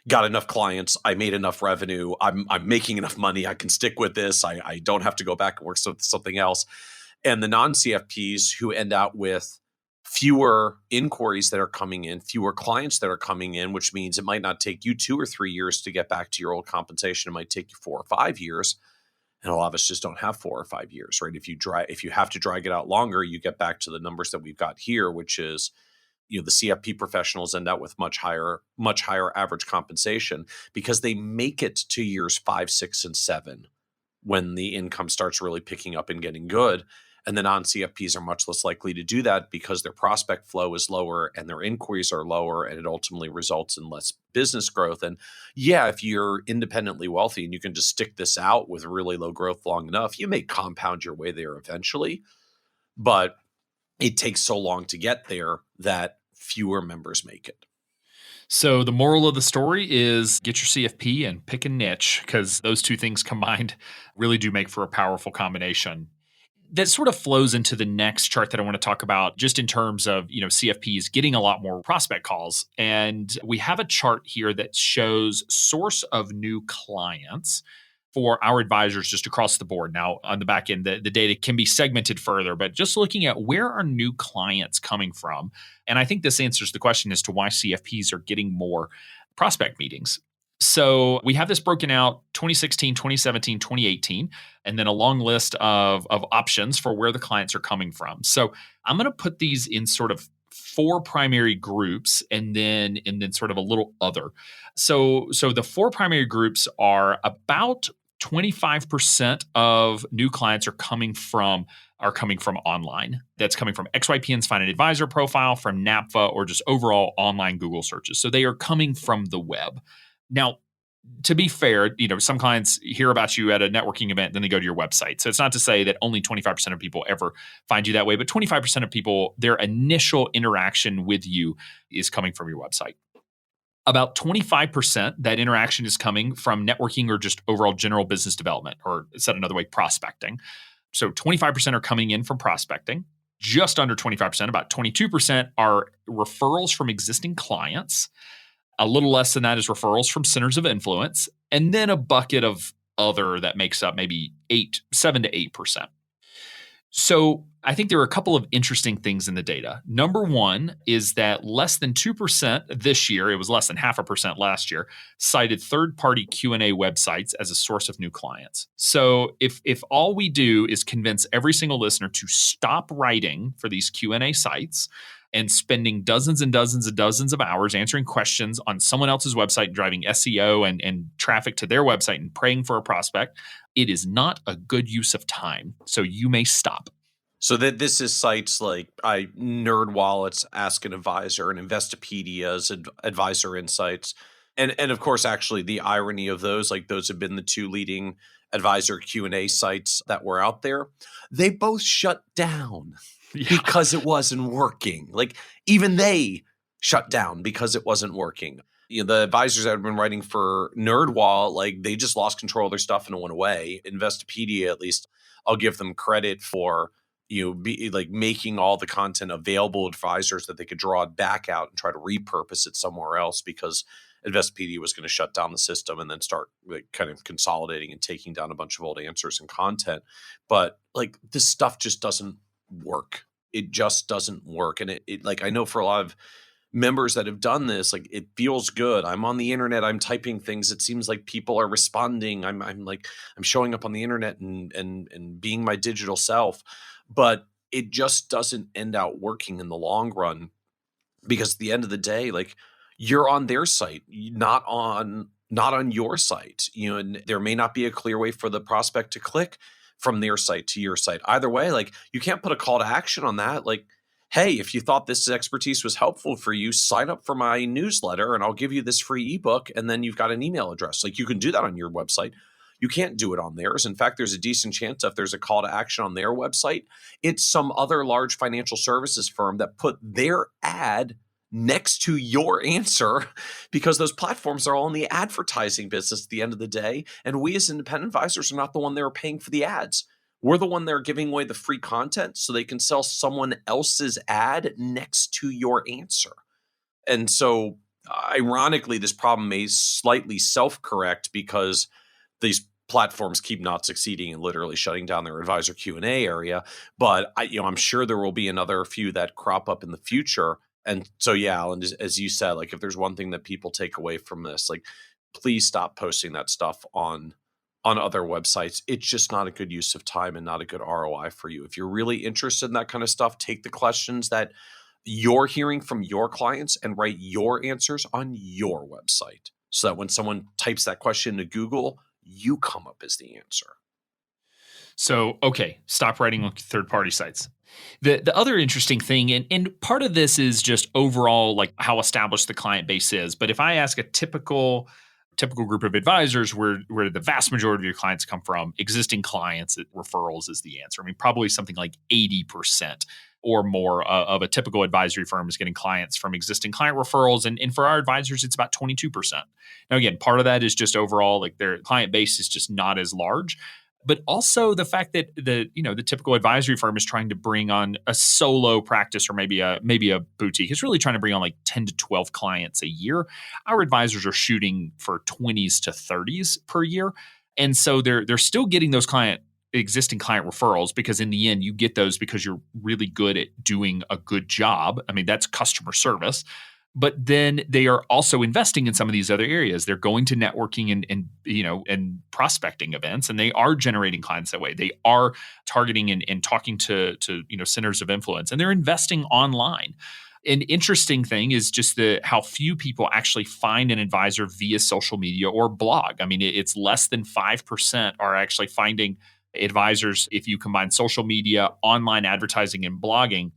got enough clients, I made enough revenue, I'm making enough money, I can stick with this, I don't have to go back and work something else. And the non-CFPs who end out with fewer inquiries that are coming in, fewer clients that are coming in, which means it might not take you 2 or 3 years to get back to your old compensation. It might take you 4 or 5 years. And a lot of us just don't have 4 or 5 years, right? If you have to drag it out longer, you get back to the numbers that we've got here, which is, the CFP professionals end up with much higher average compensation because they make it to years 5, 6, and 7 when the income starts really picking up and getting good. And the non-CFPs are much less likely to do that because their prospect flow is lower and their inquiries are lower, and it ultimately results in less business growth. And yeah, if you're independently wealthy and you can just stick this out with really low growth long enough, you may compound your way there eventually. But it takes so long to get there that fewer members make it. So the moral of the story is get your CFP and pick a niche, because those two things combined really do make for a powerful combination. That sort of flows into the next chart that I want to talk about, just in terms of, CFPs getting a lot more prospect calls. And we have a chart here that shows source of new clients for our advisors just across the board. Now, on the back end, the data can be segmented further, but just looking at where are new clients coming from. And I think this answers the question as to why CFPs are getting more prospect meetings. So we have this broken out 2016, 2017, 2018, and then a long list of options for where the clients are coming from. So I'm going to put these in sort of 4 primary groups and then sort of a little other. So the 4 primary groups are about 25% of new clients are coming from online. That's coming from XYPN's Find an Advisor profile, from NAPFA, or just overall online Google searches. So they are coming from the web. Now, to be fair, some clients hear about you at a networking event, then they go to your website. So it's not to say that only 25% of people ever find you that way, but 25% of people, their initial interaction with you is coming from your website. About 25%, that interaction is coming from networking or just overall general business development, or said another way, prospecting. So 25% are coming in from prospecting. Just under 25%, about 22%, are referrals from existing clients. A little less than that is referrals from centers of influence, and then a bucket of other that makes up maybe 7 to 8%. So I think there are a couple of interesting things in the data. Number one is that less than 2% this year, it was less than 0.5% last year, cited third-party Q&A websites as a source of new clients. So if all we do is convince every single listener to stop writing for these Q&A sites and spending dozens and dozens and dozens of hours answering questions on someone else's website, driving SEO and traffic to their website and praying for a prospect, it is not a good use of time. So you may stop. So that this is sites like NerdWallet's Ask an Advisor and Investopedia's Advisor Insights. And of course, actually, the irony of those have been the 2 leading advisor Q&A sites that were out there. They both shut down. Yeah. Because it wasn't working. Even they shut down because it wasn't working. The advisors that have been writing for NerdWallet, they just lost control of their stuff and it went away. Investopedia, at least, I'll give them credit for making all the content available to advisors that they could draw it back out and try to repurpose it somewhere else, because Investopedia was going to shut down the system and then start kind of consolidating and taking down a bunch of old answers and content. But this stuff just doesn't work. It just doesn't work. And it I know for a lot of members that have done this, it feels good. I'm on the internet, I'm typing things. It seems like people are responding. I'm showing up on the internet and being my digital self. But it just doesn't end out working in the long run, because at the end of the day, you're on their site, not on your site. And there may not be a clear way for the prospect to click from their site to your site. Either way, you can't put a call to action on that. Hey, if you thought this expertise was helpful for you, sign up for my newsletter and I'll give you this free ebook. And then you've got an email address. You can do that on your website. You can't do it on theirs. In fact, there's a decent chance if there's a call to action on their website, it's some other large financial services firm that put their ad next to your answer, because those platforms are all in the advertising business at the end of the day. And we as independent advisors are not the one that are paying for the ads. We're the one that are giving away the free content so they can sell someone else's ad next to your answer. And so ironically, this problem may slightly self-correct because these platforms keep not succeeding and literally shutting down their advisor Q&A area. But I'm sure there will be another few that crop up in the future. And so, yeah, Alan, as you said, if there's one thing that people take away from this, please stop posting that stuff on on other websites, it's just not a good use of time and not a good ROI for you. If you're really interested in that kind of stuff, take the questions that you're hearing from your clients and write your answers on your website so that when someone types that question into Google, you come up as the answer. So, okay, stop writing on third-party sites. The other interesting thing, and part of this is just overall like how established the client base is. But if I ask a typical group of advisors where the vast majority of your clients come from, existing clients, referrals is the answer. I mean, probably something like 80% or more of a typical advisory firm is getting clients from existing client referrals. And for our advisors, it's about 22%. Now, again, part of that is just overall, like their client base is just not as large. But also the fact that the typical advisory firm is trying to bring on a solo practice or maybe a boutique is really trying to bring on like 10 to 12 clients a year. Our advisors are shooting for 20s to 30s per year. And so they're still getting those existing client referrals, because in the end you get those because you're really good at doing a good job. I mean, that's customer service. But then they are also investing in some of these other areas. They're going to networking and prospecting events, and they are generating clients that way. They are targeting and talking to centers of influence, and they're investing online. An interesting thing is just how few people actually find an advisor via social media or blog. I mean, it's less than 5% are actually finding advisors if you combine social media, online advertising, and blogging.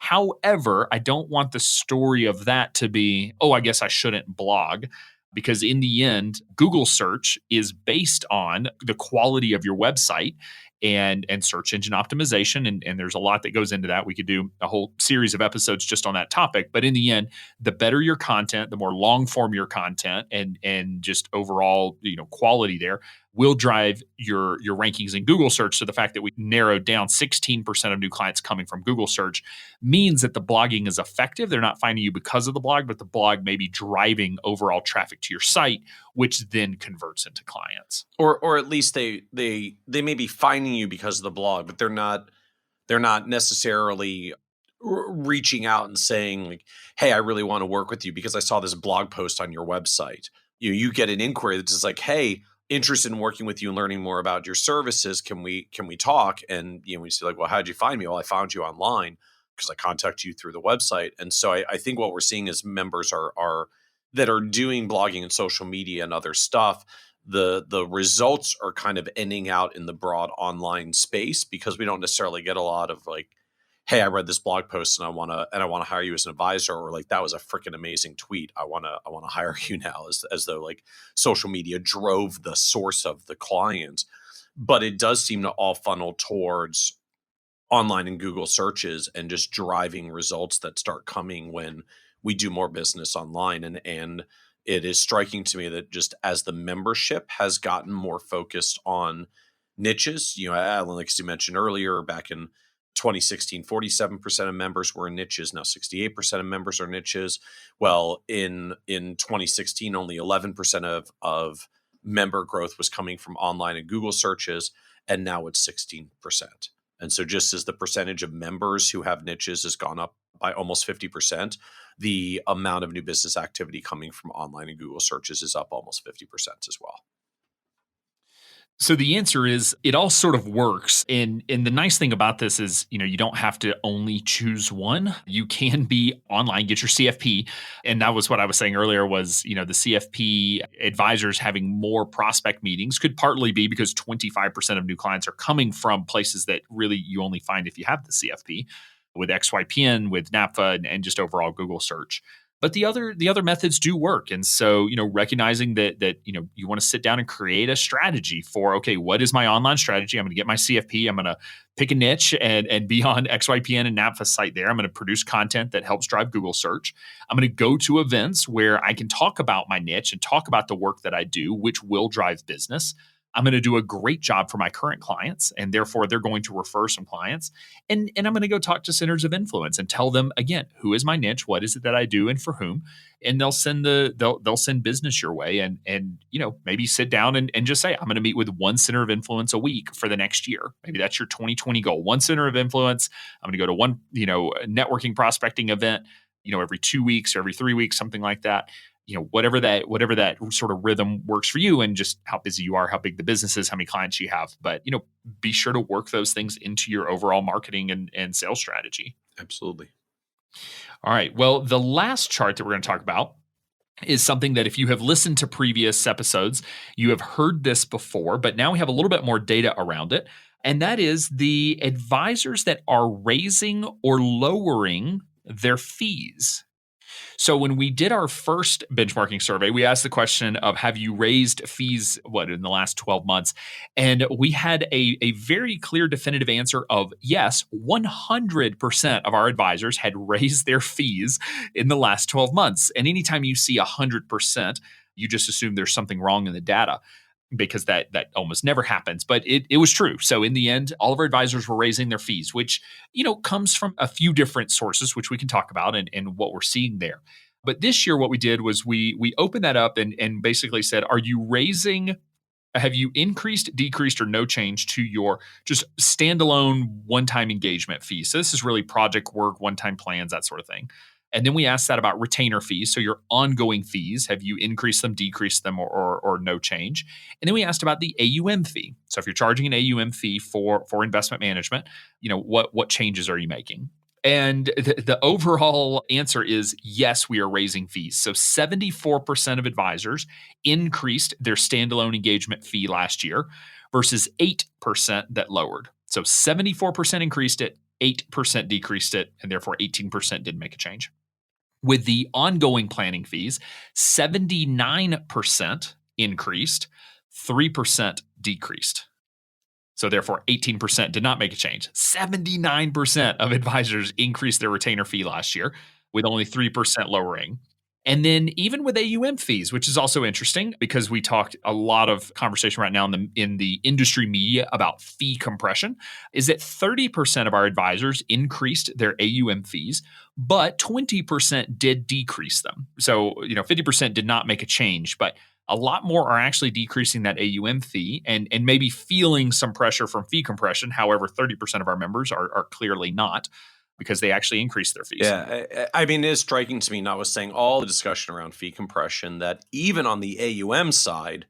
However, I don't want the story of that to be, oh, I guess I shouldn't blog, because in the end, Google search is based on the quality of your website and search engine optimization. And there's a lot that goes into that. We could do a whole series of episodes just on that topic. But in the end, the better your content, the more long form your content and just overall, quality there will drive your rankings in Google search. So the fact that we narrowed down 16% of new clients coming from Google search means that the blogging is effective. They're not finding you because of the blog, but the blog may be driving overall traffic to your site, which then converts into clients. Or at least they may be finding you because of the blog, but they're not necessarily reaching out and saying like, hey, I really want to work with you because I saw this blog post on your website. You get an inquiry that's just like, hey, interested in working with you and learning more about your services. Can we talk? And we say like, well, how'd you find me? Well, I found you online because I contacted you through the website. And so I think what we're seeing is members are that are doing blogging and social media and other stuff. The results are kind of ending out in the broad online space because we don't necessarily get a lot of like, hey, I read this blog post and I want to hire you as an advisor, or like that was a freaking amazing tweet. I want to hire you now, as though like social media drove the source of the client. But it does seem to all funnel towards online and Google searches and just driving results that start coming when we do more business online. And it is striking to me that just as the membership has gotten more focused on niches, Alan, like you mentioned earlier, back in 2016, 47% of members were in niches. Now 68% of members are niches. Well, in 2016, only 11% of member growth was coming from online and Google searches, and now it's 16%. And so just as the percentage of members who have niches has gone up by almost 50%, the amount of new business activity coming from online and Google searches is up almost 50% as well. So the answer is it all sort of works. And the nice thing about this is, you don't have to only choose one. You can be online, get your CFP. And that was what I was saying earlier was, the CFP advisors having more prospect meetings could partly be because 25% of new clients are coming from places that really you only find if you have the CFP, with XYPN, with NAPFA, and just overall Google search. But the other methods do work. And so, recognizing that you want to sit down and create a strategy for, okay, what is my online strategy? I'm going to get my CFP. I'm going to pick a niche and be on XYPN and NAPFA site there. I'm going to produce content that helps drive Google search. I'm going to go to events where I can talk about my niche and talk about the work that I do, which will drive business. I'm going to do a great job for my current clients, and therefore they're going to refer some clients. And I'm going to go talk to centers of influence and tell them, again, who is my niche, what is it that I do, and for whom. And they'll send they'll send business your way, and maybe sit down and just say, I'm going to meet with one center of influence a week for the next year. Maybe that's your 2020 goal. One center of influence. I'm going to go to one networking prospecting event, every 2 weeks or every 3 weeks, something like that. whatever that sort of rhythm works for you, and just how busy you are, how big the business is, how many clients you have. But, be sure to work those things into your overall marketing and sales strategy. Absolutely. All right. Well, the last chart that we're going to talk about is something that if you have listened to previous episodes, you have heard this before, but now we have a little bit more data around it. And that is the advisors that are raising or lowering their fees. So when we did our first benchmarking survey, we asked the question of, have you raised fees, in the last 12 months? And we had a very clear, definitive answer of yes, 100% of our advisors had raised their fees in the last 12 months. And anytime you see 100%, you just assume there's something wrong in the data, because that almost never happens. But it was true. So in the end, all of our advisors were raising their fees, which, comes from a few different sources, which we can talk about and what we're seeing there. But this year, what we did was we opened that up and basically said, have you increased, decreased, or no change to your just standalone one-time engagement fees? So this is really project work, one-time plans, that sort of thing. And then we asked that about retainer fees. So your ongoing fees, have you increased them, decreased them, or no change? And then we asked about the AUM fee. So if you're charging an AUM fee for investment management, what changes are you making? And the overall answer is yes, we are raising fees. So 74% of advisors increased their standalone engagement fee last year versus 8% that lowered. So 74% increased it, 8% decreased it, and therefore 18% didn't make a change. With the ongoing planning fees, 79% increased, 3% decreased. So therefore, 18% did not make a change. 79% of advisors increased their retainer fee last year, with only 3% lowering. And then even with AUM fees, which is also interesting because we talked a lot of conversation right now in the industry media about fee compression, is that 30% of our advisors increased their AUM fees, but 20% did decrease them. So, 50% did not make a change, but a lot more are actually decreasing that AUM fee and maybe feeling some pressure from fee compression. However, 30% of our members are clearly not, because they actually increased their fees. Yeah, I mean, it is striking to me, notwithstanding all the discussion around fee compression, that even on the AUM side,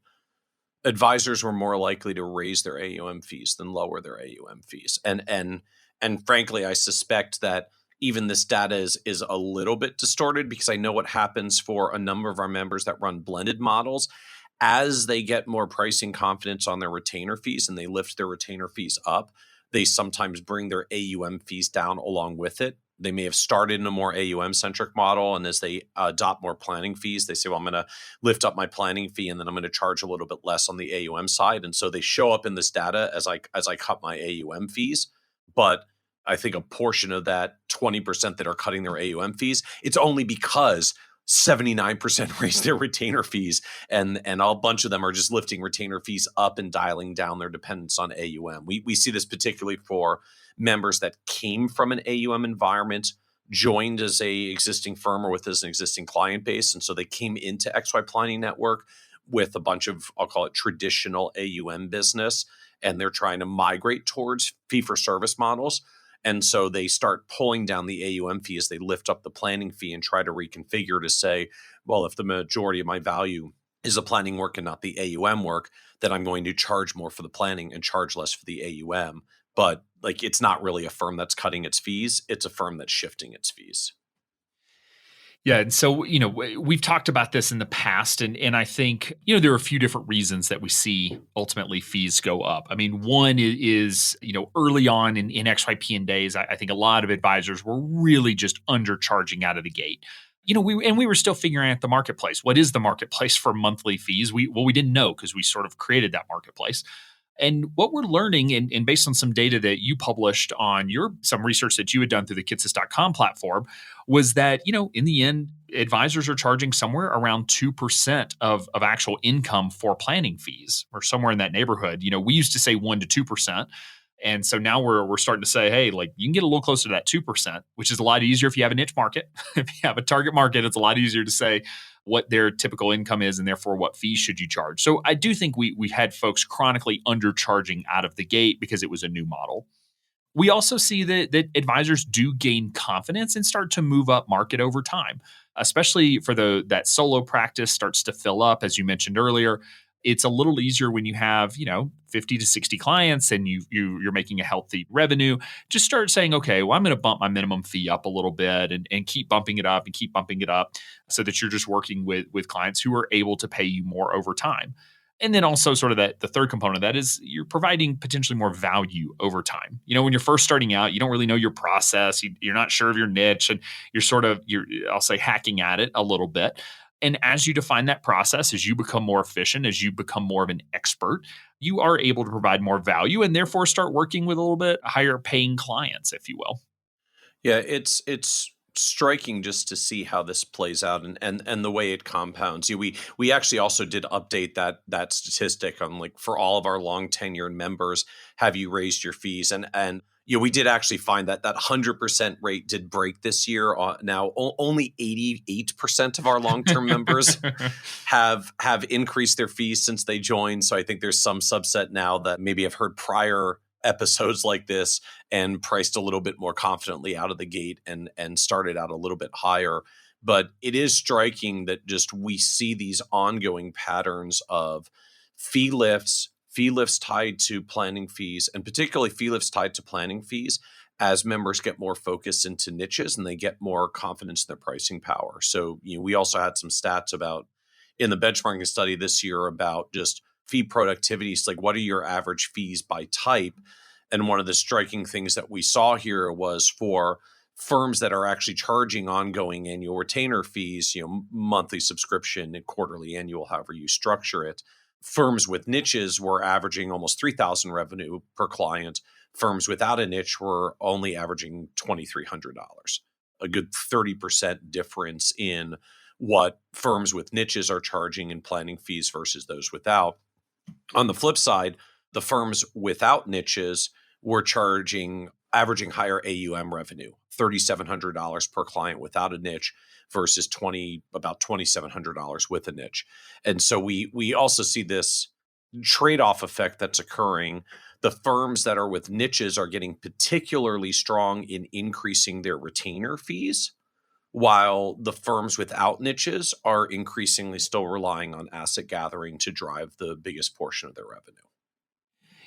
advisors were more likely to raise their AUM fees than lower their AUM fees. And frankly, I suspect that even this data is a little bit distorted, because I know what happens for a number of our members that run blended models. As they get more pricing confidence on their retainer fees and they lift their retainer fees up, they sometimes bring their AUM fees down along with it. They may have started in a more AUM-centric model, and as they adopt more planning fees, they say, well, I'm going to lift up my planning fee, and then I'm going to charge a little bit less on the AUM side. And so they show up in this data as I cut my AUM fees. But I think a portion of that 20% that are cutting their AUM fees, it's only because 79% raise their retainer fees, and a bunch of them are just lifting retainer fees up and dialing down their dependence on AUM. We see this particularly for members that came from an AUM environment, joined as a existing firm or with as an existing client base, and so they came into XY Planning Network with a bunch of, I'll call it, traditional AUM business, and they're trying to migrate towards fee-for-service models. And so they start pulling down the AUM fee as they lift up the planning fee and try to reconfigure to say, well, if the majority of my value is the planning work and not the AUM work, then I'm going to charge more for the planning and charge less for the AUM. But it's not really a firm that's cutting its fees. It's a firm that's shifting its fees. Yeah. And so, we've talked about this in the past, and I think, there are a few different reasons that we see ultimately fees go up. I mean, one is, early on in XYPN days, I think a lot of advisors were really just undercharging out of the gate. We were still figuring out the marketplace. What is the marketplace for monthly fees? We didn't know, because we sort of created that marketplace. And what we're learning, and based on some data that you published on some research that you had done through the Kitces.com platform, was that, in the end, advisors are charging somewhere around 2% of actual income for planning fees, or somewhere in that neighborhood. We used to say 1% to 2%. And so now we're starting to say, hey, you can get a little closer to that 2%, which is a lot easier if you have a niche market. If you have a target market, it's a lot easier to say what their typical income is, and therefore what fees should you charge. So I do think we had folks chronically undercharging out of the gate because it was a new model. We also see that advisors do gain confidence and start to move up market over time. especially for that solo practice starts to fill up, as you mentioned earlier. It's a little easier when you have, 50 to 60 clients and you're making a healthy revenue. Just start saying, okay, well, I'm going to bump my minimum fee up a little bit and keep bumping it up and keep bumping it up so that you're just working with clients who are able to pay you more over time. And then also sort of the third component of that is you're providing potentially more value over time. When you're first starting out, you don't really know your process. You're not sure of your niche and I'll say hacking at it a little bit. And as you define that process, as you become more efficient, as you become more of an expert, you are able to provide more value and therefore start working with a little bit higher paying clients, if you will. Yeah, it's striking just to see how this plays out and the way it compounds. We actually also did update that statistic on, like, for all of our long tenured members, have you raised your fees? And we did actually find that 100% rate did break this year. Now only 88% of our long-term members have increased their fees since they joined. So I think there's some subset now that maybe have heard prior episodes like this and priced a little bit more confidently out of the gate and started out a little bit higher. But it is striking that just we see these ongoing patterns of fee lifts tied to planning fees, and particularly fee lifts tied to planning fees as members get more focused into niches and they get more confidence in their pricing power. So we also had some stats about in the benchmarking study this year about just fee productivity. So, like, what are your average fees by type? And one of the striking things that we saw here was for firms that are actually charging ongoing annual retainer fees, monthly subscription and quarterly, annual, however you structure it. Firms with niches were averaging almost $3,000 revenue per client. Firms without a niche were only averaging $2,300. A good 30% difference in what firms with niches are charging in planning fees versus those without. On the flip side, the firms without niches were averaging higher AUM revenue, $3,700 per client without a niche versus about $2,700 with a niche. And so we also see this trade-off effect that's occurring. The firms that are with niches are getting particularly strong in increasing their retainer fees, while the firms without niches are increasingly still relying on asset gathering to drive the biggest portion of their revenue.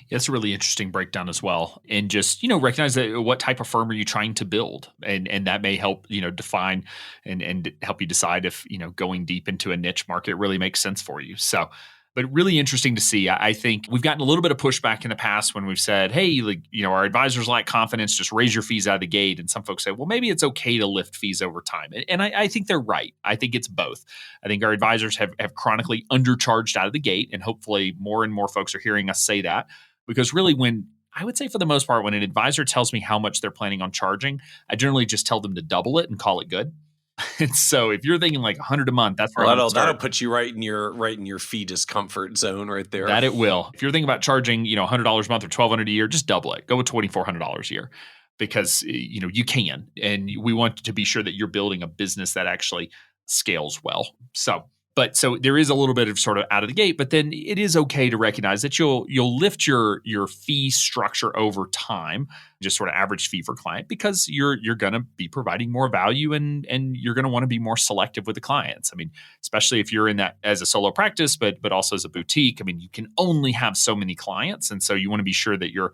Yeah, that's a really interesting breakdown as well. And just, recognize that what type of firm are you trying to build? And that may help, define and help you decide if, going deep into a niche market really makes sense for you. So, but really interesting to see. I think we've gotten a little bit of pushback in the past when we've said, hey, our advisors lack confidence, just raise your fees out of the gate. And some folks say, well, maybe it's okay to lift fees over time. And I think they're right. I think it's both. I think our advisors have chronically undercharged out of the gate. And hopefully more and more folks are hearing us say that. Because really, I would say for the most part, when an advisor tells me how much they're planning on charging, I generally just tell them to double it and call it good. And so if you're thinking like $100 a month, that's where that'll put you right in your fee discomfort zone right there. That it will. If you're thinking about charging, $100 a month or $1,200 a year, just double it. Go with $2,400 a year because you can, and we want to be sure that you're building a business that actually scales well. So there is a little bit of sort of out of the gate, but then it is okay to recognize that you'll lift your fee structure over time, just sort of average fee for client, because you're going to be providing more value and you're going to want to be more selective with the clients. I mean, especially if you're in that as a solo practice, but also as a boutique. I mean, you can only have so many clients, and so you want to be sure that you're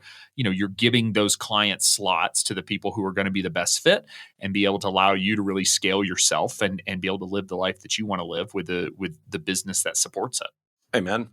giving those client slots to the people who are going to be the best fit and be able to allow you to really scale yourself and be able to live the life that you want to live with the business that supports it. Amen.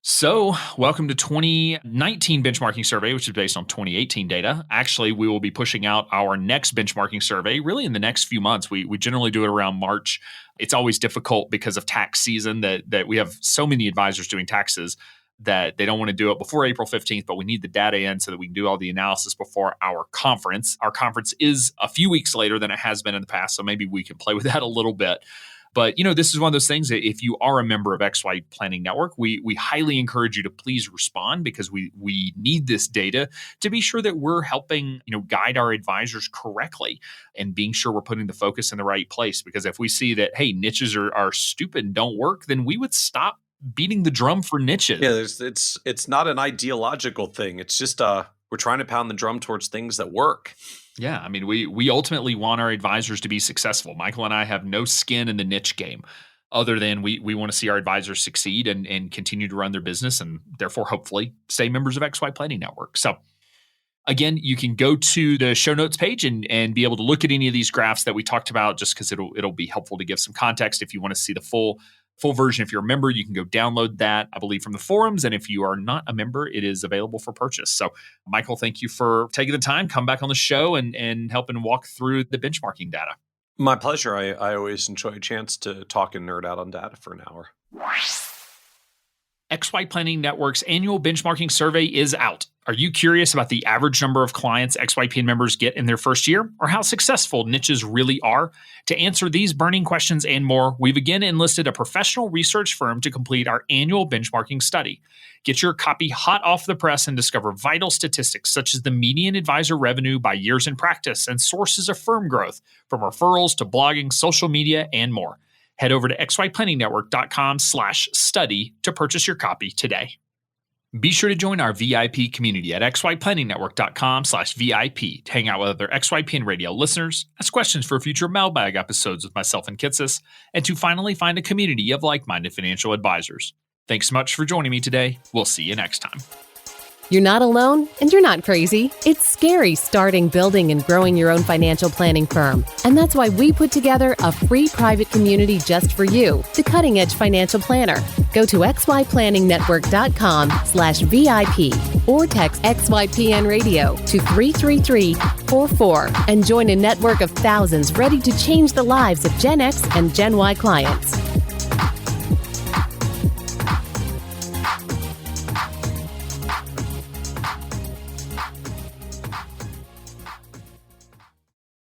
So, welcome to 2019 benchmarking survey, which is based on 2018 data. Actually, we will be pushing out our next benchmarking survey really in the next few months. We generally do it around March. It's always difficult because of tax season that we have so many advisors doing taxes that they don't want to do it before April 15th, but we need the data in so that we can do all the analysis before our conference. Our conference is a few weeks later than it has been in the past, so maybe we can play with that a little bit. But, this is one of those things that if you are a member of XY Planning Network, we highly encourage you to please respond, because we need this data to be sure that we're helping, guide our advisors correctly and being sure we're putting the focus in the right place. Because if we see that, hey, niches are stupid and don't work, then we would stop beating the drum for niches. Yeah, it's not an ideological thing. It's just we're trying to pound the drum towards things that work. Yeah, I mean, we ultimately want our advisors to be successful. Michael and I have no skin in the niche game other than we want to see our advisors succeed and continue to run their business and therefore hopefully stay members of XY Planning Network. So again, you can go to the show notes page and be able to look at any of these graphs that we talked about just because it'll be helpful to give some context. If you want to see the full version, if you're a member, you can go download that, I believe, from the forums. And if you are not a member, it is available for purchase. So Michael, thank you for taking the time, come back on the show and helping walk through the benchmarking data. My pleasure. I always enjoy a chance to talk and nerd out on data for an hour. XY Planning Network's annual benchmarking survey is out. Are you curious about the average number of clients XYPN members get in their first year, or how successful niches really are? To answer these burning questions and more, we've again enlisted a professional research firm to complete our annual benchmarking study. Get your copy hot off the press and discover vital statistics such as the median advisor revenue by years in practice and sources of firm growth, from referrals to blogging, social media, and more. Head over to xyplanningnetwork.com/study to purchase your copy today. Be sure to join our VIP community at xyplanningnetwork.com/VIP to hang out with other XYPN radio listeners, ask questions for future mailbag episodes with myself and Kitces, and to finally find a community of like-minded financial advisors. Thanks so much for joining me today. We'll see you next time. You're not alone, and you're not crazy. It's scary starting, building, and growing your own financial planning firm. And that's why we put together a free private community just for you, the Cutting Edge Financial Planner. Go to xyplanningnetwork.com/VIP or text XYPN Radio to 33344 and join a network of thousands ready to change the lives of Gen X and Gen Y clients.